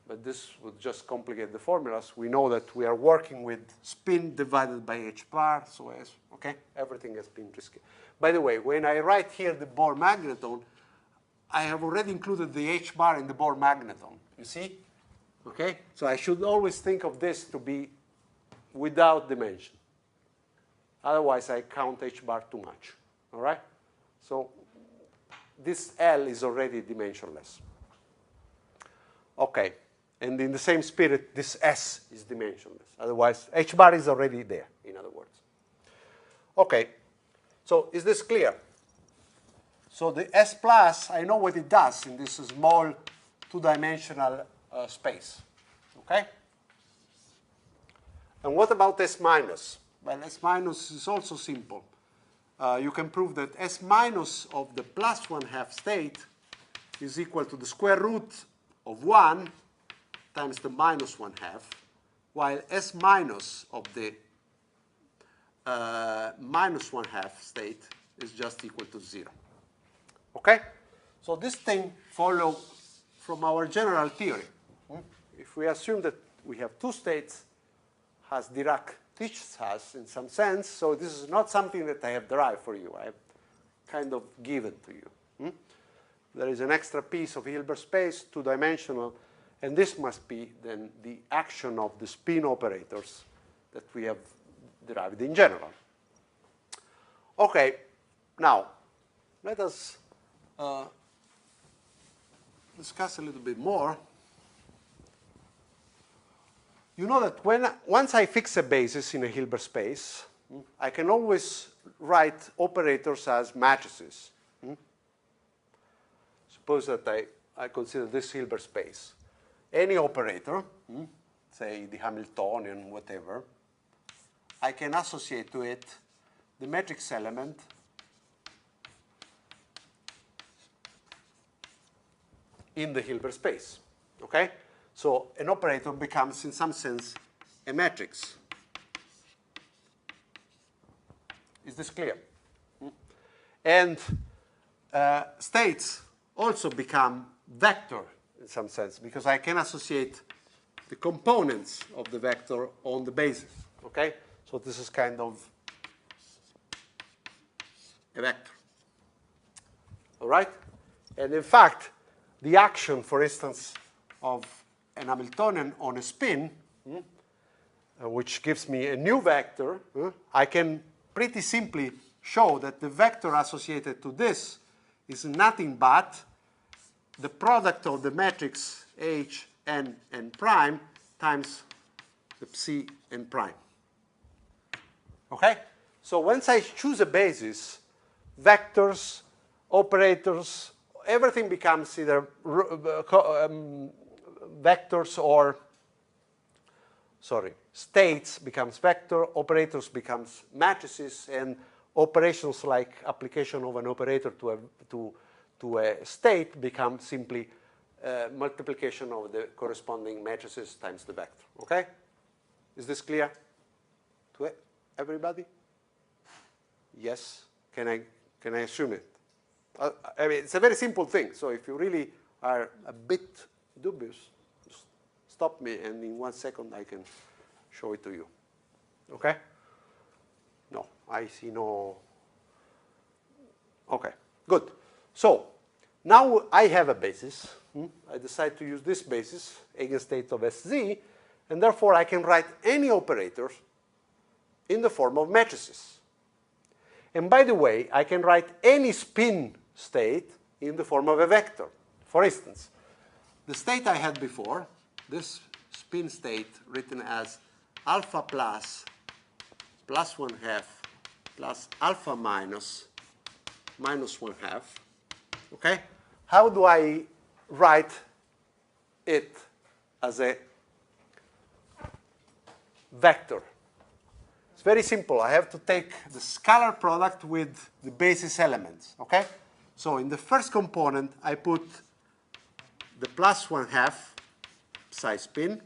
A: But this would just complicate the formulas. We know that we are working with spin divided by H bar, so as, okay, everything has been risky. By the way, when I write here the Bohr magneton, I have already included the H bar in the Bohr magneton. You see? Okay? So I should always think of this to be without dimension. Otherwise, I count H bar too much. All right? So this L is already dimensionless. Okay. And in the same spirit, this S is dimensionless. Otherwise, H bar is already there, in other words. Okay. So is this clear? So the S plus, I know what it does in this small two-dimensional space. Okay? And what about S minus? Well, S minus is also simple. You can prove that S minus of the plus 1/2 state is equal to the square root of 1 times the minus 1/2, while S minus of the minus 1/2 state is just equal to 0. Okay? So this thing follows from our general theory. If we assume that we have two states, as Dirac teaches us in some sense, so this is not something that I have derived for you. I have kind of given to you. There is an extra piece of Hilbert space, two-dimensional, and this must be then the action of the spin operators that we have derived in general. Okay, now let us discuss a little bit more. You know that once I fix a basis in a Hilbert space, I can always write operators as matrices. Suppose that I consider this Hilbert space. Any operator, say the Hamiltonian, whatever, I can associate to it the matrix element in the Hilbert space. Okay? So an operator becomes, in some sense, a matrix. Is this clear? And states also become vector in some sense, because I can associate the components of the vector on the basis. Okay? So this is kind of a vector. All right? And in fact, the action, for instance, of an Hamiltonian on a spin, which gives me a new vector, I can pretty simply show that the vector associated to this is nothing but the product of the matrix H, N, N prime times the psi n prime. Okay? So once I choose a basis, vectors, operators, everything becomes either vectors or, states becomes vector, operators becomes matrices, and operations like application of an operator to a state become simply multiplication of the corresponding matrices times the vector. Okay? Is this clear to everybody? Yes? Can I assume it? I mean, it's a very simple thing. So if you really are a bit dubious, just stop me, and in 1 second I can show it to you. Okay? No, I see no. Okay, good. So now I have a basis. I decide to use this basis, eigenstate of SZ, and therefore I can write any operator in the form of matrices. And by the way, I can write any spin state in the form of a vector. For instance, the state I had before, this spin state written as alpha plus 1/2 plus alpha minus 1/2. Okay? How do I write it as a vector? It's very simple. I have to take the scalar product with the basis elements. Okay? So in the first component, I put the plus 1/2 psi spin.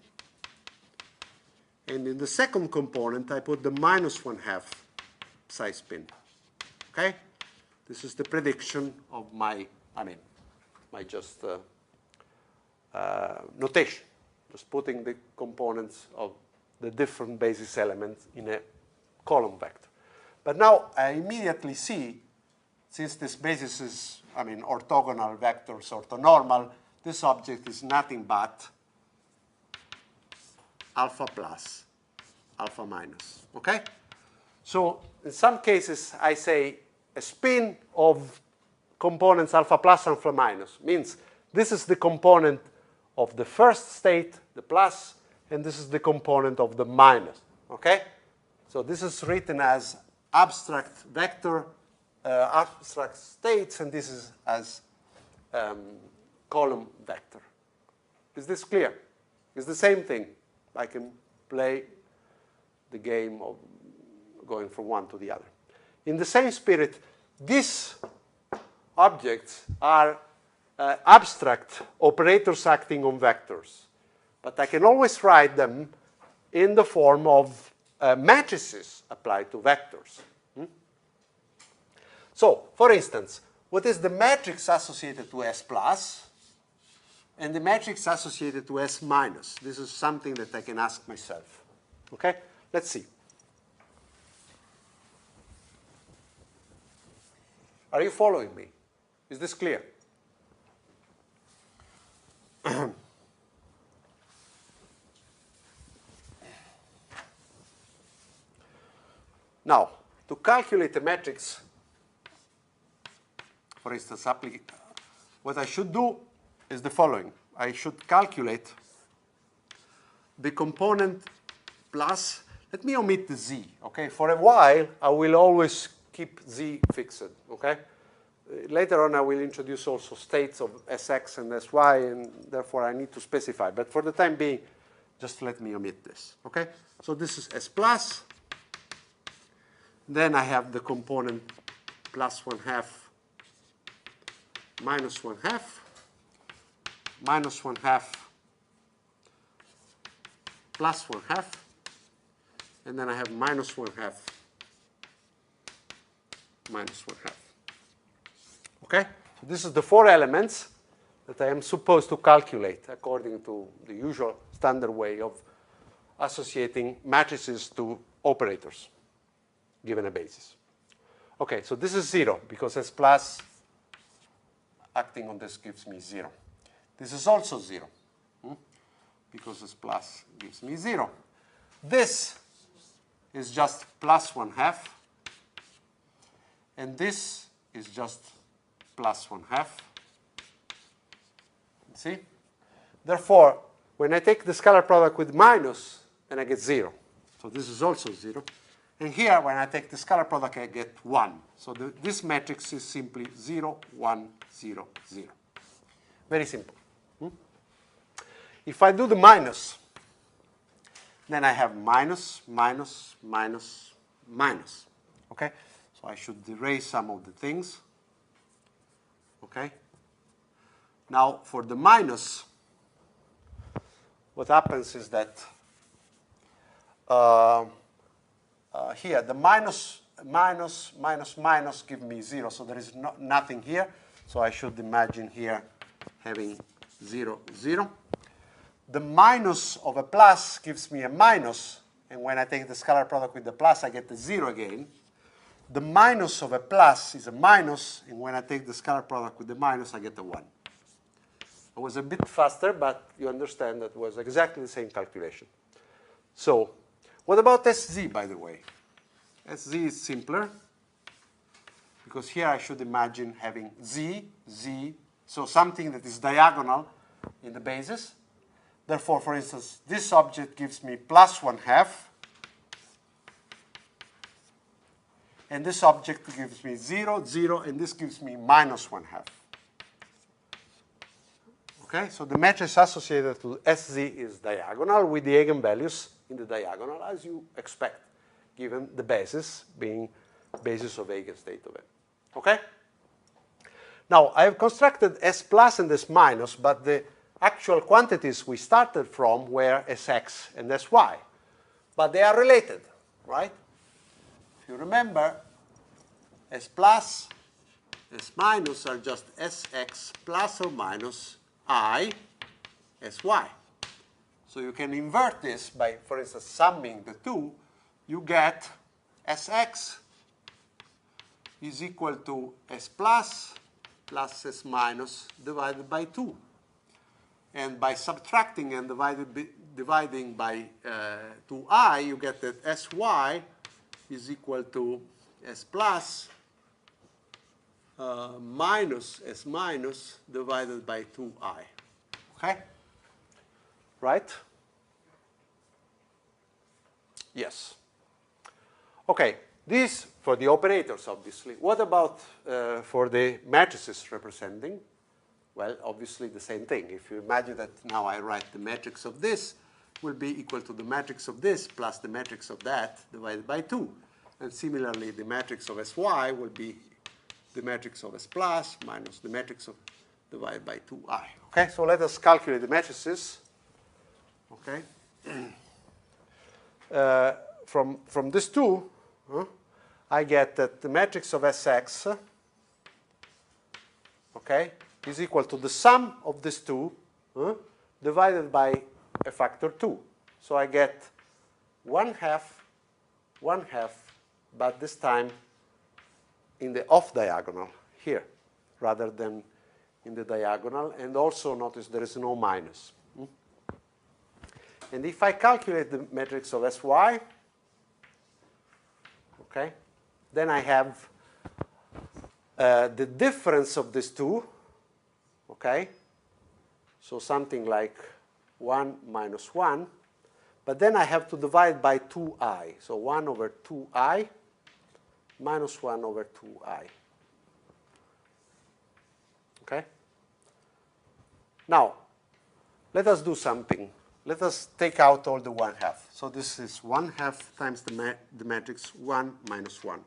A: And in the second component, I put the minus 1/2 psi spin. Okay? This is the prediction of my just notation. Just putting the components of the different basis elements in a column vector. But now I immediately see, since this basis is, orthogonal vectors, orthonormal, this object is nothing but alpha plus, alpha minus. Okay? So in some cases, I say a spin of components alpha plus, alpha minus means this is the component of the first state, the plus, and this is the component of the minus. Okay? So this is written as abstract vector, abstract states, and this is as column vector. Is this clear? It's the same thing. I can play the game of going from one to the other. In the same spirit, these objects are abstract operators acting on vectors. But I can always write them in the form of matrices applied to vectors. So, for instance, what is the matrix associated to S plus and the matrix associated to S minus? This is something that I can ask myself. Okay? Let's see. Are you following me? Is this clear? Now, to calculate a matrix, for instance, what I should do is the following. I should calculate the component plus, let me omit the z, okay? For a while, I will always keep z fixed, okay? Later on, I will introduce also states of Sx and Sy, and therefore I need to specify. But for the time being, just let me omit this, okay? So this is S plus. Then I have the component plus 1/2, minus 1/2, minus 1/2, plus 1/2, and then I have minus 1/2, minus 1 half. Okay? So this is the 4 elements that I am supposed to calculate according to the usual standard way of associating matrices to operators given a basis. Okay, so this is 0 because S plus acting on this gives me 0. This is also 0 because S plus gives me 0. This is just plus 1 half, and this is just plus 1 half. See? Therefore, when I take the scalar product with minus, then I get 0. So this is also 0. And here, when I take the scalar product, I get 1. So this matrix is simply 0, 1, 0, 0. Very simple. If I do the minus, then I have minus, minus, minus, minus. Okay? So I should erase some of the things. Okay? Now, for the minus, what happens is that here, the minus give me 0, so there is nothing here. So I should imagine here having 0, 0. The minus of a plus gives me a minus, and when I take the scalar product with the plus, I get the 0 again. The minus of a plus is a minus, and when I take the scalar product with the minus, I get a 1. I was a bit faster, but you understand that was exactly the same calculation. So, what about SZ, by the way? SZ is simpler, because here I should imagine having Z, Z, so something that is diagonal in the basis. Therefore, for instance, this object gives me plus 1 half, and this object gives me 0, 0, and this gives me minus 1 half. Okay, so the matrix associated to SZ is diagonal with the eigenvalues in the diagonal, as you expect, given the basis being basis of eigenstate of n. Okay? Now, I have constructed S plus and S minus, but the actual quantities we started from were Sx and Sy. But they are related, right? If you remember, S plus, S minus are just Sx plus or minus I Sy. So you can invert this by, for instance, summing the two. You get Sx is equal to S plus S minus divided by 2. And by subtracting and dividing by 2i, you get that Sy is equal to S plus minus S minus divided by 2i. Okay? Right? Yes. Okay, this for the operators, obviously. What about for the matrices representing? Well, obviously the same thing. If you imagine that now I write the matrix of this will be equal to the matrix of this plus the matrix of that divided by 2. And similarly, the matrix of Sy will be the matrix of S plus minus the matrix of divided by 2i. Okay, so let us calculate the matrices. Okay. From these two, I get that the matrix of Sx, okay, is equal to the sum of these two divided by a factor 2. So I get 1 half, but this time in the off diagonal here, rather than in the diagonal. And also notice there is no minus. And if I calculate the matrix of Sy, okay, then I have the difference of these two, okay, so something like 1 minus 1, but then I have to divide by 2i, so 1 over 2i minus 1 over 2i. Okay? Now, let us do something. Let us take out all the 1 half. So this is 1 half times the matrix 1 minus 1.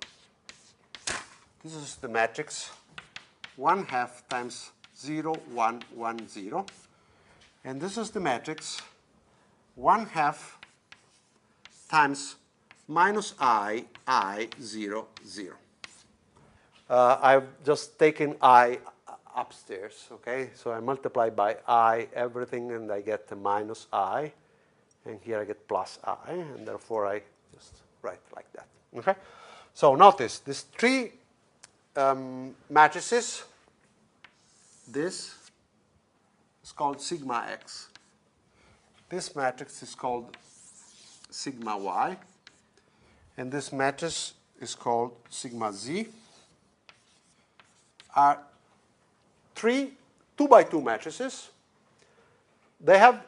A: This is the matrix 1 half times 0, 1, 1, 0. And this is the matrix 1 half times minus I, 0, 0. I've just taken I upstairs, okay? So I multiply by I everything, and I get a minus I. And here I get plus I, and therefore I just write like that, okay? So notice, these three matrices, this is called sigma x. This matrix is called sigma y. And this matrix is called sigma z. Are three 2x2 matrices. They have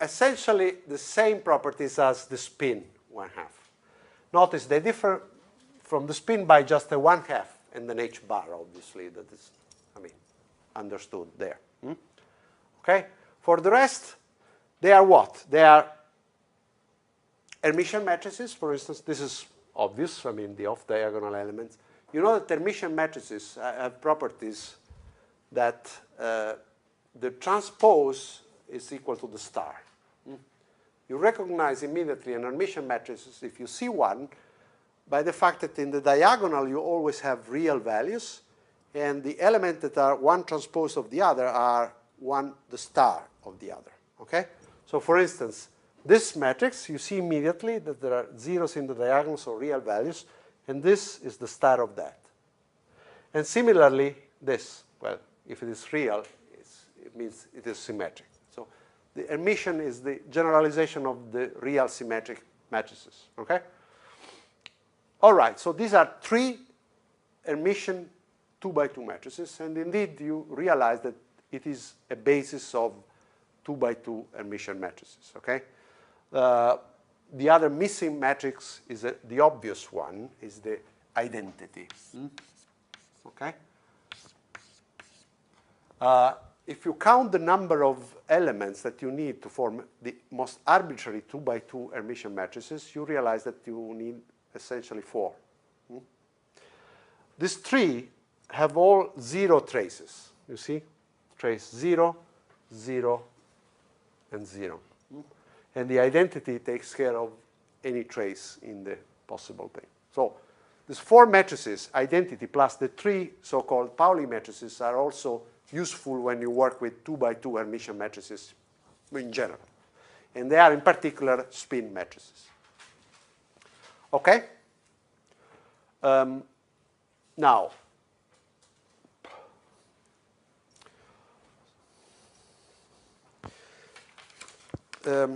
A: essentially the same properties as the spin 1/2. Notice they differ from the spin by just a 1/2 and an h bar, obviously, that is, understood there. Okay? For the rest, they are what? They are Hermitian matrices, for instance. This is obvious, the off-diagonal elements. You know that Hermitian matrices have properties that the transpose is equal to the star. You recognize immediately an Hermitian matrix, if you see one, by the fact that in the diagonal you always have real values, and the elements that are one transpose of the other are the star of the other. Okay? So for instance, this matrix, you see immediately that there are zeros in the diagonal, so real values, and this is the star of that. And similarly, this, well, if it is real, it means it is symmetric. So the Hermitian is the generalization of the real symmetric matrices. Okay? All right, so these are three Hermitian 2x2 matrices, and indeed you realize that it is a basis of 2x2 Hermitian matrices. Okay? The other missing matrix is the obvious one, is the identity. Okay? If you count the number of elements that you need to form the most arbitrary 2x2 Hermitian matrices, you realize that you need essentially 4. These three have all 0 traces. You see? Trace 0, 0, and 0. And the identity takes care of any trace in the possible thing. So these 4 matrices, identity plus the 3 so-called Pauli matrices, are also useful when you work with 2x2 Hermitian matrices in general. And they are in particular spin matrices. Okay? Now, let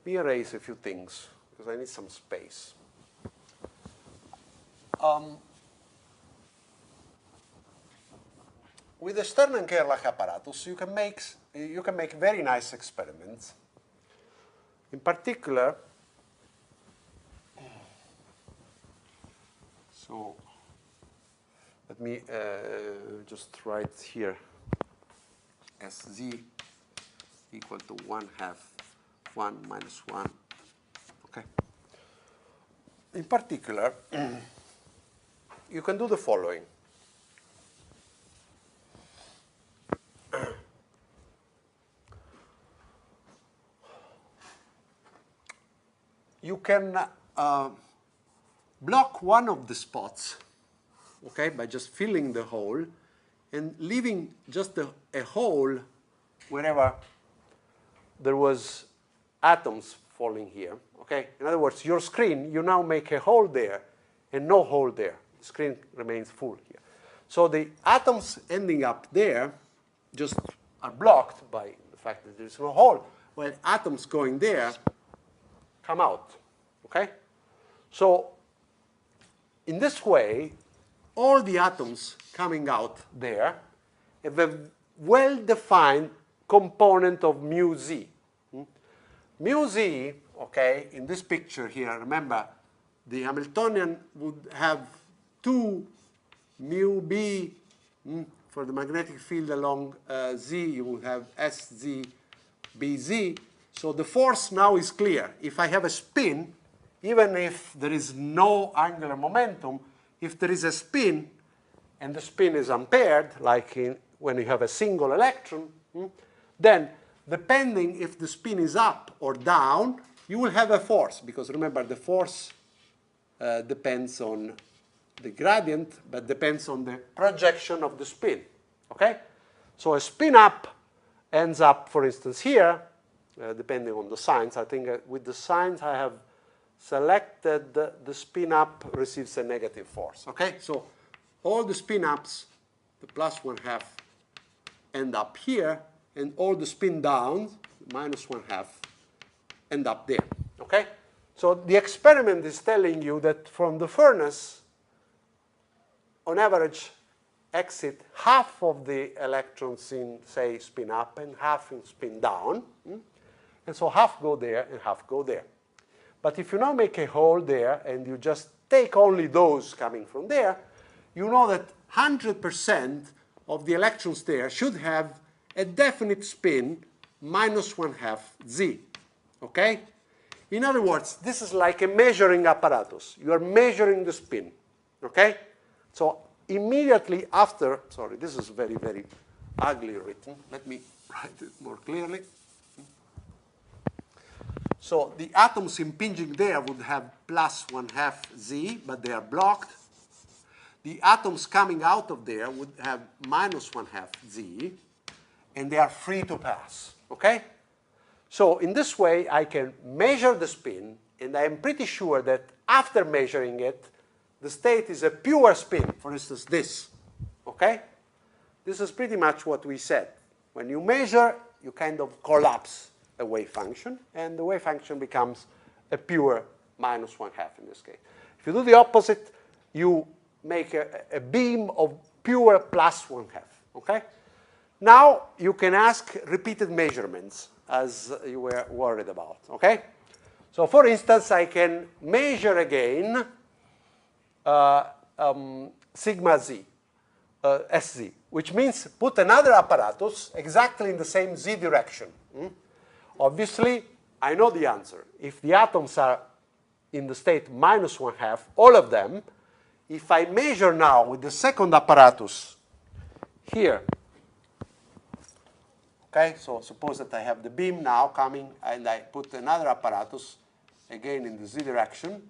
A: me erase a few things because I need some space. With the Stern and Gerlach apparatus, you can make very nice experiments. In particular, so let me just write here Sz equal to 1/2 1 minus 1. Okay. In particular, you can do the following. You can block one of the spots, okay, by just filling the hole and leaving just a hole wherever there was atoms falling here. Okay? In other words, your screen, you now make a hole there and no hole there. The screen remains full here. So the atoms ending up there just are blocked by the fact that there's no hole, while atoms going there come out. Okay? So in this way, all the atoms coming out there have a well-defined component of mu z. Mu z, okay, in this picture here, remember, the Hamiltonian would have 2 mu b for the magnetic field along z. You will have sz bz. So the force now is clear. If I have a spin, even if there is no angular momentum, if there is a spin and the spin is unpaired, like when you have a single electron, then depending if the spin is up or down, you will have a force, because remember the force depends on the gradient, but depends on the projection of the spin, okay? So a spin up ends up, for instance, here, depending on the signs. I think with the signs I have selected the spin up receives a negative force, okay? So all the spin ups, the plus 1/2, end up here, and all the spin downs, minus 1/2, end up there, okay? So the experiment is telling you that from the furnace, on average, exit half of the electrons in, say, spin up and half in spin down. And so half go there and half go there. But if you now make a hole there and you just take only those coming from there, you know that 100% of the electrons there should have a definite spin minus 1/2 z, okay? In other words, this is like a measuring apparatus. You are measuring the spin, okay? So immediately after, sorry, this is very, very ugly written. Let me write it more clearly. So the atoms impinging there would have plus 1/2 z, but they are blocked. The atoms coming out of there would have minus 1/2 z, and they are free to pass, okay? So in this way, I can measure the spin, and I am pretty sure that after measuring it, the state is a pure spin, for instance, this, okay? This is pretty much what we said. When you measure, you kind of collapse a wave function, and the wave function becomes a pure minus 1/2 in this case. If you do the opposite, you make a beam of pure plus 1/2, okay? Now you can ask repeated measurements, as you were worried about, okay? So for instance, I can measure again sigma z, sz, which means put another apparatus exactly in the same z direction. Obviously, I know the answer. If the atoms are in the state minus 1/2, all of them, if I measure now with the second apparatus here, okay, so suppose that I have the beam now coming and I put another apparatus again in the z direction,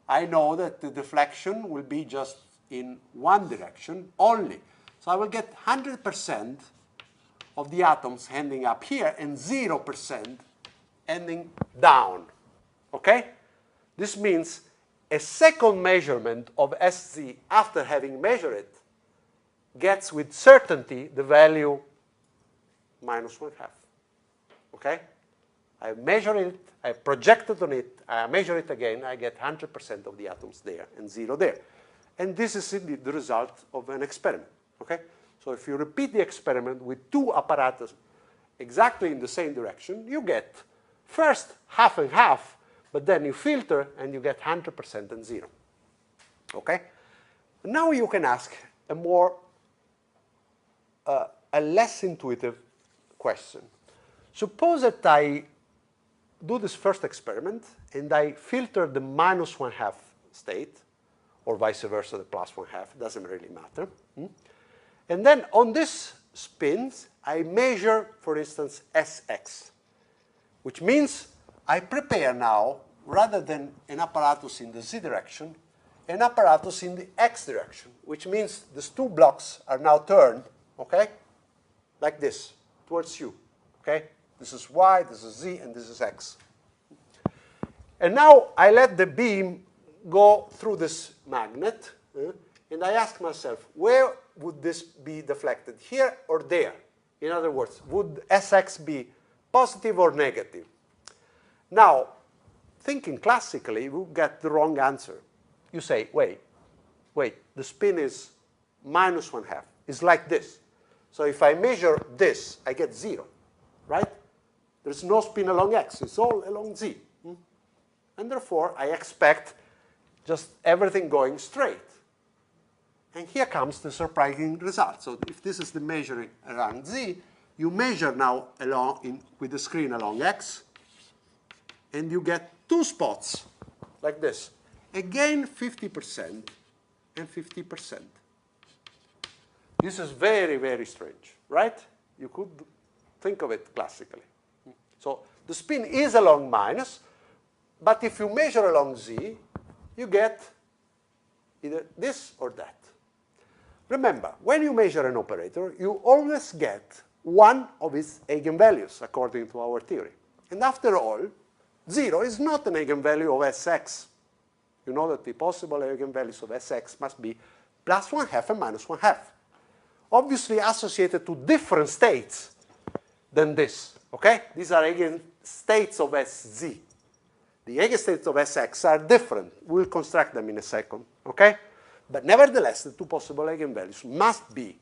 A: I know that the deflection will be just in one direction only. So I will get 100% of the atoms ending up here and 0% ending down, okay? This means a second measurement of Sz after having measured it gets with certainty the value minus 1/2, okay? I measure it, I projected on it, I measure it again, I get 100% of the atoms there and 0 there. And this is indeed the result of an experiment, okay? So if you repeat the experiment with two apparatus exactly in the same direction, you get first half and half, but then you filter and you get 100% and 0, okay? Now you can ask a more, a less intuitive question. Suppose that I do this first experiment and I filter the minus 1/2 state, or vice versa, the plus 1/2, it doesn't really matter. And then on this spins, I measure, for instance, Sx, which means I prepare now, rather than an apparatus in the z direction, an apparatus in the x direction, which means these two blocks are now turned, okay, like this, towards you, okay? This is y, this is z, and this is x. And now I let the beam go through this magnet, and I ask myself, where would this be deflected, here or there? In other words, would Sx be positive or negative? Now, thinking classically, you get the wrong answer. You say, wait, the spin is minus 1/2. It's like this. So if I measure this, I get 0, right? There's no spin along x. It's all along z. And therefore, I expect just everything going straight. And here comes the surprising result. So if this is the measuring around z, you measure now with the screen along x, and you get two spots like this. Again, 50% and 50%. This is very, very strange, right? You could think of it classically. So the spin is along minus, but if you measure along z, you get either this or that. Remember, when you measure an operator, you always get one of its eigenvalues, according to our theory. And after all, 0 is not an eigenvalue of Sx. You know that the possible eigenvalues of Sx must be plus 1/2 and minus 1/2. Obviously associated to different states than this, okay? These are eigenstates of Sz. The eigenstates of Sx are different. We'll construct them in a second, okay? But nevertheless, the two possible eigenvalues must be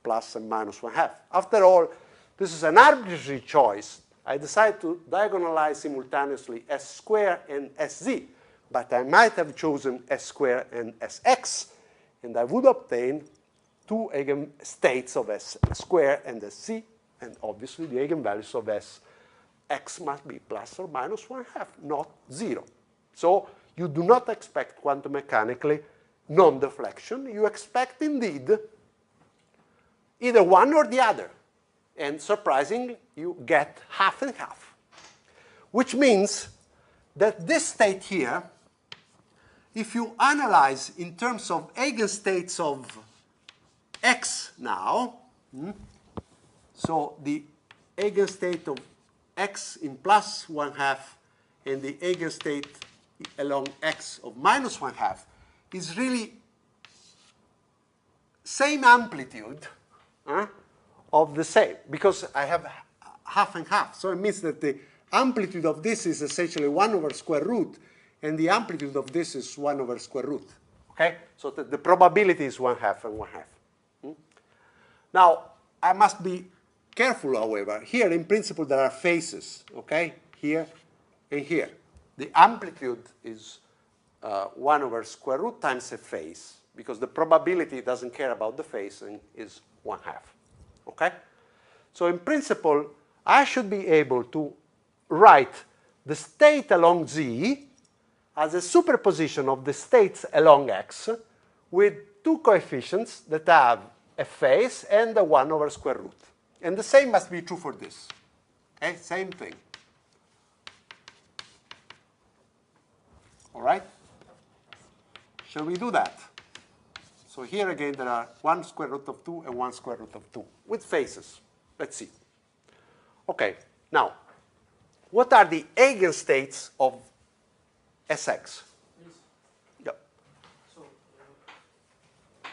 A: plus and minus 1/2. After all, this is an arbitrary choice. I decided to diagonalize simultaneously S square and Sz, but I might have chosen S square and Sx, and I would obtain two eigenstates of S square and Sc, and obviously the eigenvalues of Sx must be plus or minus 1/2, not 0. So you do not expect quantum mechanically non-deflection. You expect indeed either one or the other. And surprisingly, you get half and half, which means that this state here, if you analyze in terms of eigenstates of x now, so the eigenstate of x in plus 1/2 and the eigenstate along x of minus 1/2 is really same amplitude of the same, because I have half and half. So it means that the amplitude of this is essentially 1 over square root, and the amplitude of this is 1 over square root. Okay? So the probability is 1/2 and 1/2. Now, I must be careful, however. Here, in principle, there are phases, okay? Here and here. The amplitude is 1 over square root times a phase, because the probability doesn't care about the phase and is 1/2. Okay? So in principle, I should be able to write the state along z as a superposition of the states along x with two coefficients that have a phase and a 1 over square root. And the same must be true for this. Okay? Same thing. All right? Shall we do that? So here again, there are 1 square root of 2 and 1 square root of 2 with phases. Let's see. Okay, now, what are the eigenstates of Sx?
C: Yes.
A: Yep.
C: So, the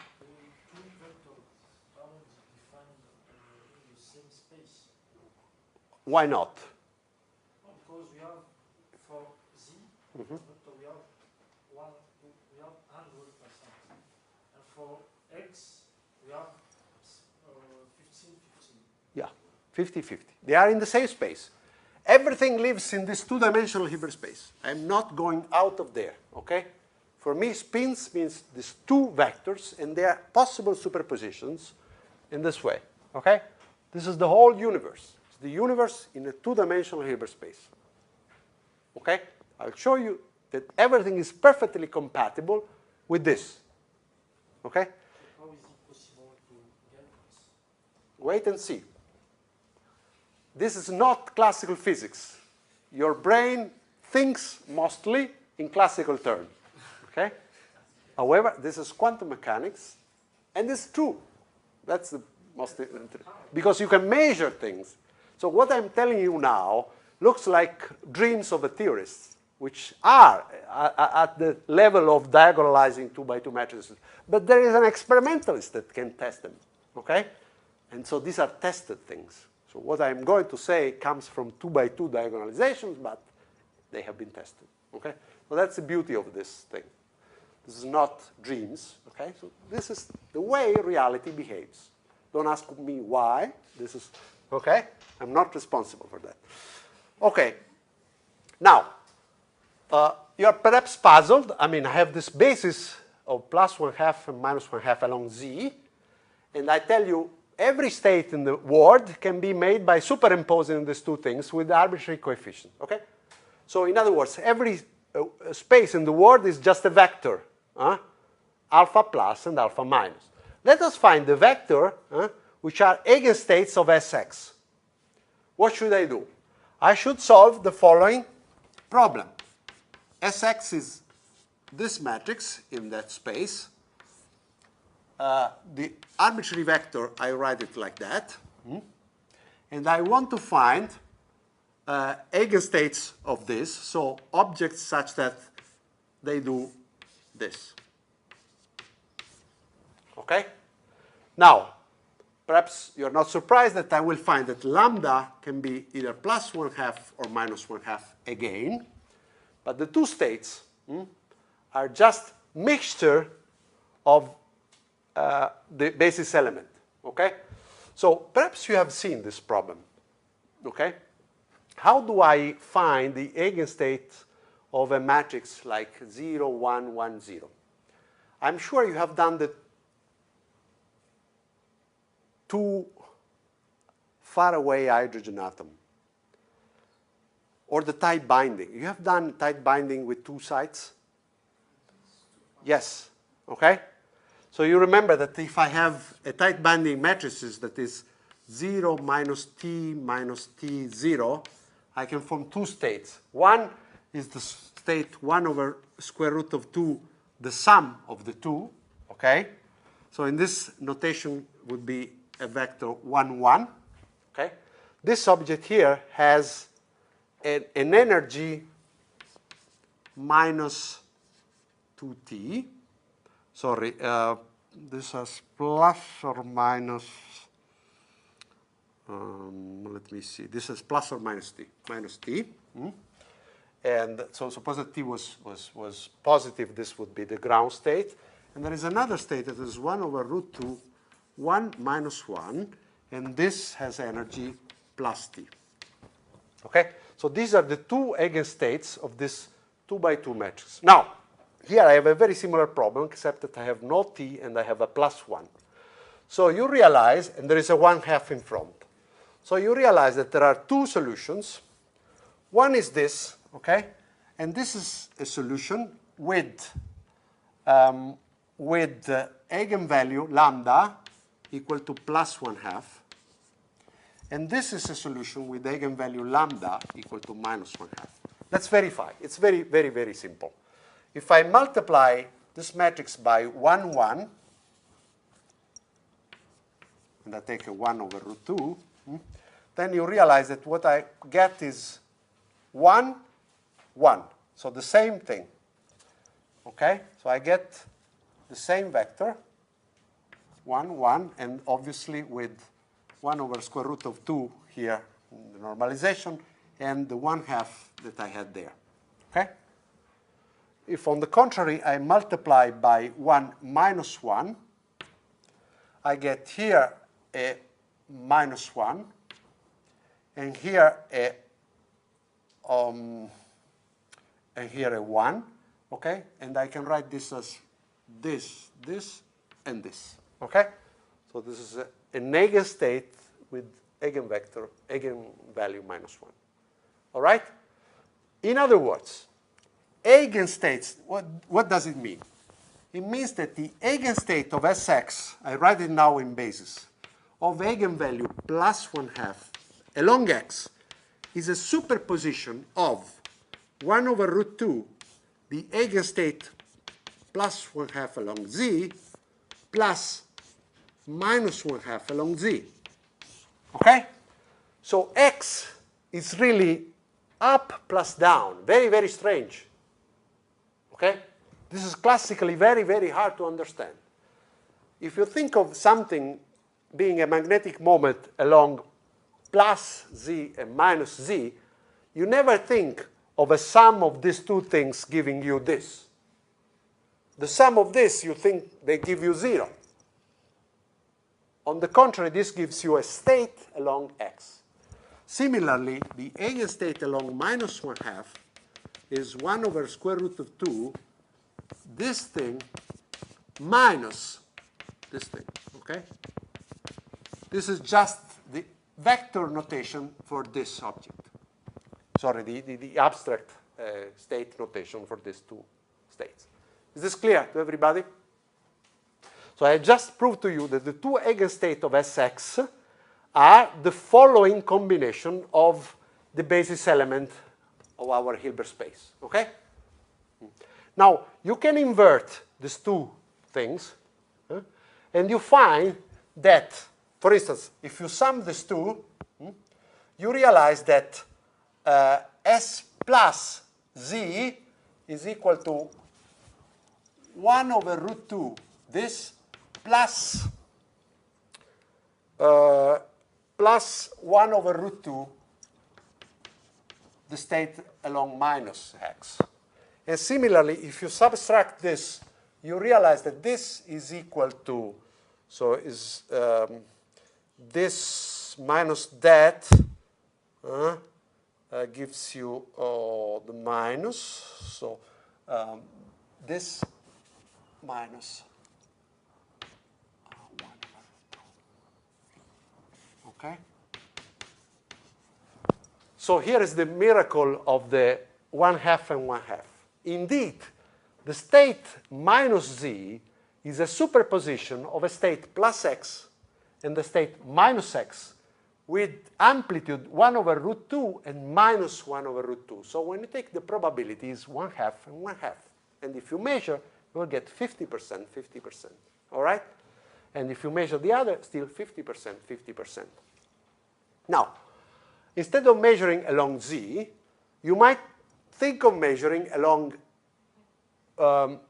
C: two vectors are defined in the same space.
A: Why not?
C: No, because we have for z, vector we have 100%, and for x we have 15-15.
A: Yeah, 50-50. They are in the same space. Everything lives in this two-dimensional Hilbert space. I'm not going out of there, okay? For me, spins means these two vectors, and they are possible superpositions in this way, okay? This is the whole universe. It's the universe in a two-dimensional Hilbert space, okay? I'll show you that everything is perfectly compatible with this, okay?
C: How is it possible to get this?
A: Wait and see. This is not classical physics. Your brain thinks mostly in classical terms, okay? However, this is quantum mechanics, and it's true. That's the most, because you can measure things. So what I'm telling you now looks like dreams of a theorist, which are at the level of diagonalizing 2x2 matrices. But there is an experimentalist that can test them, okay? And so these are tested things. So what I'm going to say comes from 2x2 diagonalizations, but they have been tested, okay? So that's the beauty of this thing. This is not dreams, okay? So this is the way reality behaves. Don't ask me why. This is, okay? I'm not responsible for that. Okay. Now, you're perhaps puzzled. I mean, I have this basis of plus 1/2 and minus 1/2 along z, and I tell you every state in the world can be made by superimposing these two things with arbitrary coefficient, okay? So in other words, every space in the world is just a vector, alpha plus and alpha minus. let us find the vector which are eigenstates of Sx. What should I do? I should solve the following problem. Sx is this matrix in that space. The arbitrary vector, I write it like that. And I want to find eigenstates of this, so objects such that they do this. Okay? Now, perhaps you're not surprised that I will find that lambda can be either plus 1/2 or minus 1/2 again. But the two states are just mixture of the basis element. Okay? So perhaps you have seen this problem. Okay? How do I find the eigenstate of a matrix like 0, 1, 1, 0? I'm sure you have done the two far-away hydrogen atom or the tight binding. You have done tight binding with two sites? Yes. Okay? So you remember that if I have a tight binding matrices that is 0 minus t 0, I can form two states. One is the state 1 over square root of 2, the sum of the two. Okay? So in this notation would be a vector 1, 1. Okay? This object here has an energy minus 2t. Sorry, this has plus or minus, let me see, this is plus or minus t. And so suppose that t was positive, this would be the ground state. And there is another state that is 1 over root 2, 1 minus 1, and this has energy plus t. Okay? So these are the two eigenstates of this 2 by 2 matrix. Now, here I have a very similar problem, except that I have no t and I have a plus 1. So you realize, and there is a 1/2 in front. So you realize that there are two solutions. One is this, okay? And this is a solution with eigenvalue lambda equal to plus 1/2. And this is a solution with eigenvalue lambda equal to minus 1/2. Let's verify. It's very, very, very simple. If I multiply this matrix by 1, 1, and I take a 1 over root 2, then you realize that what I get is 1, 1. So the same thing. Okay? So I get the same vector, 1, 1, and obviously with 1 over square root of 2 here, in the normalization, and the 1/2 that I had there. Okay? If, on the contrary, I multiply by 1 minus 1, I get here a minus 1, and here a 1, okay? And I can write this as this, and this, okay? So this is an eigenstate with eigenvector, eigenvalue minus 1. All right? In other words, eigenstates, what does it mean? It means that the eigenstate of Sx, I write it now in basis, of eigenvalue plus 1/2 along x is a superposition of 1 over root 2, the eigenstate plus 1/2 along z, plus minus 1/2 along z. Okay? So x is really up plus down. Very, very strange. Okay? This is classically very, very hard to understand. If you think of something being a magnetic moment along plus z and minus z, you never think of a sum of these two things giving you this. The sum of this, you think they give you 0. On the contrary, this gives you a state along x. Similarly, the eigenstate along minus 1/2 is 1 over square root of 2, this thing minus this thing, okay? This is just the vector notation for this object. Sorry, the abstract state notation for these two states. Is this clear to everybody? So I just proved to you that the two eigenstates of Sx are the following combination of the basis element of our Hilbert space, okay? Now, you can invert these two things, and you find that, for instance, if you sum these two, you realize that S plus Z is equal to 1 over root 2, this plus 1 over root 2, the state along minus x. And similarly, if you subtract this, you realize that this is equal to, so is this minus that gives you the minus. So this minus 1 over 2. Okay? So here is the miracle of the 1/2 and 1/2. Indeed, the state minus z is a superposition of a state plus x and the state minus x with amplitude 1 over root 2 and minus 1 over root 2. So when you take the probabilities, 1/2 and 1/2. And if you measure, you will get 50%, 50%. All right? And if you measure the other, still 50%, 50%. Now, instead of measuring along z, you might think of measuring along along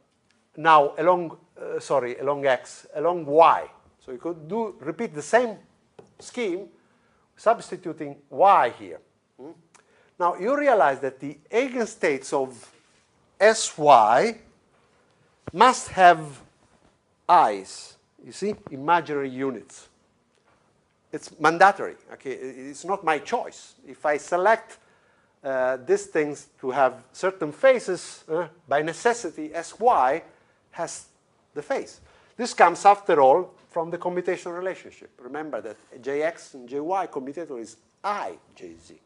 A: x, along y. So you could repeat the same scheme, substituting y here. Now you realize that the eigenstates of Sy must have i's, you see, imaginary units. It's mandatory, okay? It's not my choice. If I select these things to have certain faces, by necessity, Sy has the face. This comes, after all, from the commutation relationship. Remember that Jx and Jy commutator is I, Jz.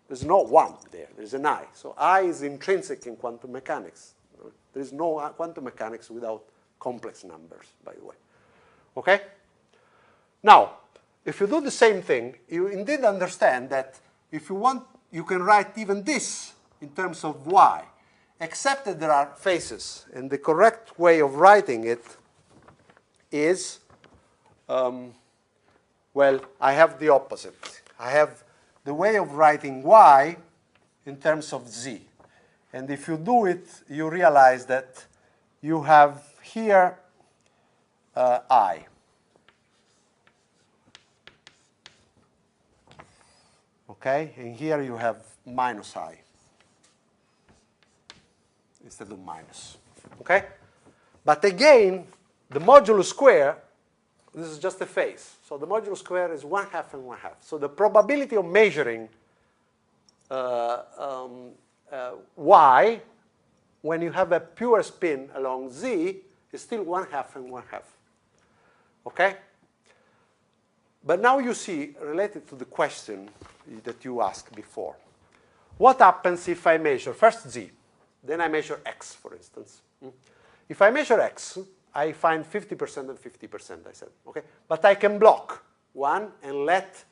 A: There's no 1 there. There's an I. So I is intrinsic in quantum mechanics. There is no quantum mechanics without complex numbers, by the way. Okay? Now, if you do the same thing, you indeed understand that if you want, you can write even this in terms of y, except that there are faces. And the correct way of writing it is, well, I have the opposite. I have the way of writing y in terms of z. And if you do it, you realize that you have here I. Okay, and here you have minus I instead of minus. Okay? But again, the modulus square, this is just a phase. So the modulus square is 1/2 and 1/2. So the probability of measuring y when you have a pure spin along z is still 1/2 and 1/2. Okay? But now you see, related to the question that you asked before, what happens if I measure first z, then I measure x, for instance? If I measure x, I find 50% and 50%, I said. Okay? But I can block one and let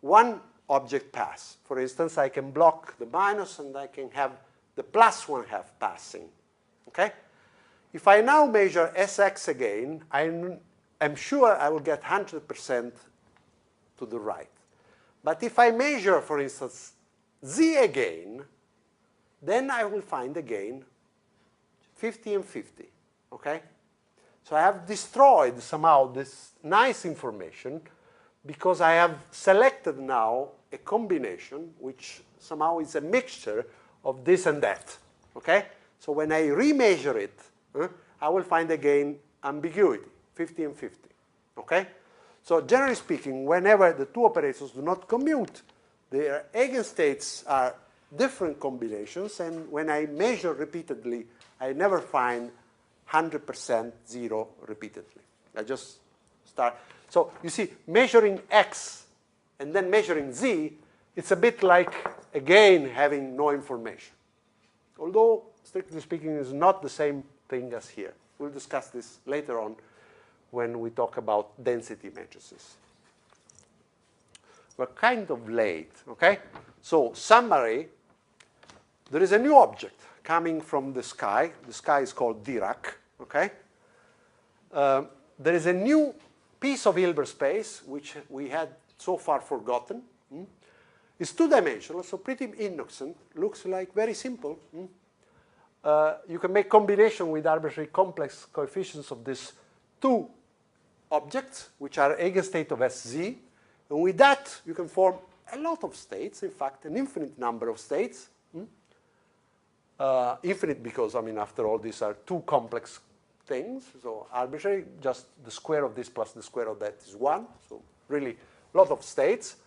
A: one object pass. For instance, I can block the minus and I can have the plus 1/2 passing. Okay? If I now measure Sx again, I'm sure I will get 100% to the right. But if I measure, for instance, z again, then I will find again 50 and 50. Okay? So I have destroyed somehow this nice information because I have selected now a combination which somehow is a mixture of this and that. Okay? So when I remeasure it, I will find again ambiguity, 50 and 50. Okay? So generally speaking, whenever the two operators do not commute, their eigenstates are different combinations, and when I measure repeatedly, I never find 100% 0 repeatedly. I just start. So you see, measuring x and then measuring z, it's a bit like, again, having no information. Although, strictly speaking, is not the same thing as here. We'll discuss this later on when we talk about density matrices. We're kind of late, okay? So summary, there is a new object coming from the sky. The sky is called Dirac, okay? There is a new piece of Hilbert space, which we had so far forgotten. It's two-dimensional, so pretty innocent. Looks like very simple. You can make combination with arbitrary complex coefficients of these two objects, which are eigenstate of SZ. And with that, you can form a lot of states, in fact, an infinite number of states. Infinite because, I mean, after all, these are two complex things. So arbitrary, just the square of this plus the square of that is 1. So really a lot of states.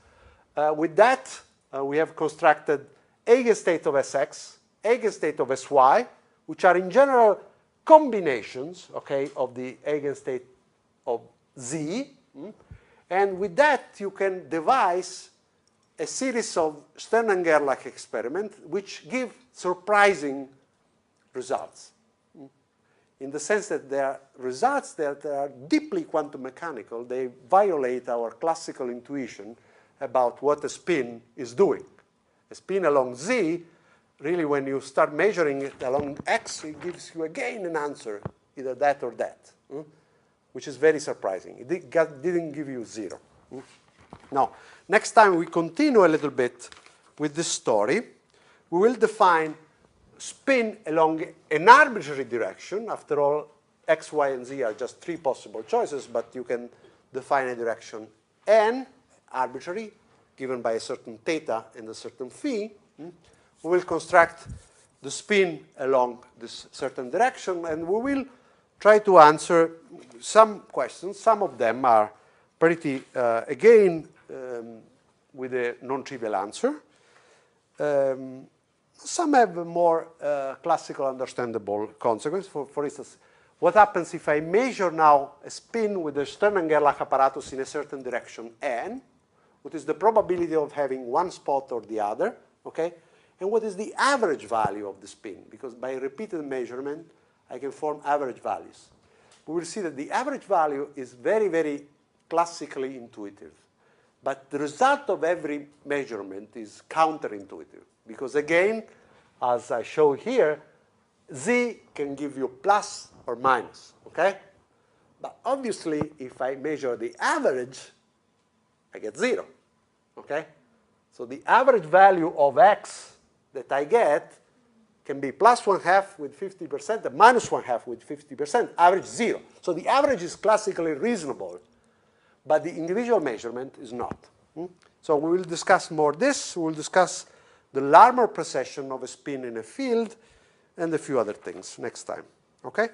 A: With that, we have constructed eigenstate of Sx, eigenstate of Sy, which are in general combinations, okay, of the eigenstate of Z. And with that, you can devise a series of Stern and Gerlach experiments which give surprising results. In the sense that they are results that are deeply quantum mechanical. They violate our classical intuition about what a spin is doing. A spin along Z, really when you start measuring it along X, it gives you again an answer, either that or that, which is very surprising. It didn't give you 0. Now, next time we continue a little bit with this story, we will define spin along an arbitrary direction. After all, X, Y, and Z are just 3 possible choices, but you can define a direction n, arbitrary, given by a certain theta and a certain phi. We will construct the spin along this certain direction, and we will try to answer some questions. Some of them are pretty, again, with a non-trivial answer. Some have a more classical, understandable consequence. For instance, what happens if I measure now a spin with the Stern and Gerlach apparatus in a certain direction, n? What is the probability of having one spot or the other, okay? And what is the average value of the spin? Because by repeated measurement, I can form average values. We will see that the average value is very, very classically intuitive. But the result of every measurement is counterintuitive. Because again, as I show here, Z can give you plus or minus, okay? But obviously, if I measure the average, I get 0, okay? So the average value of X that I get can be plus 1/2 with 50% and minus 1/2 with 50%, average 0. So the average is classically reasonable, but the individual measurement is not. So we will discuss more this. We will discuss the Larmor precession of a spin in a field and a few other things next time, okay?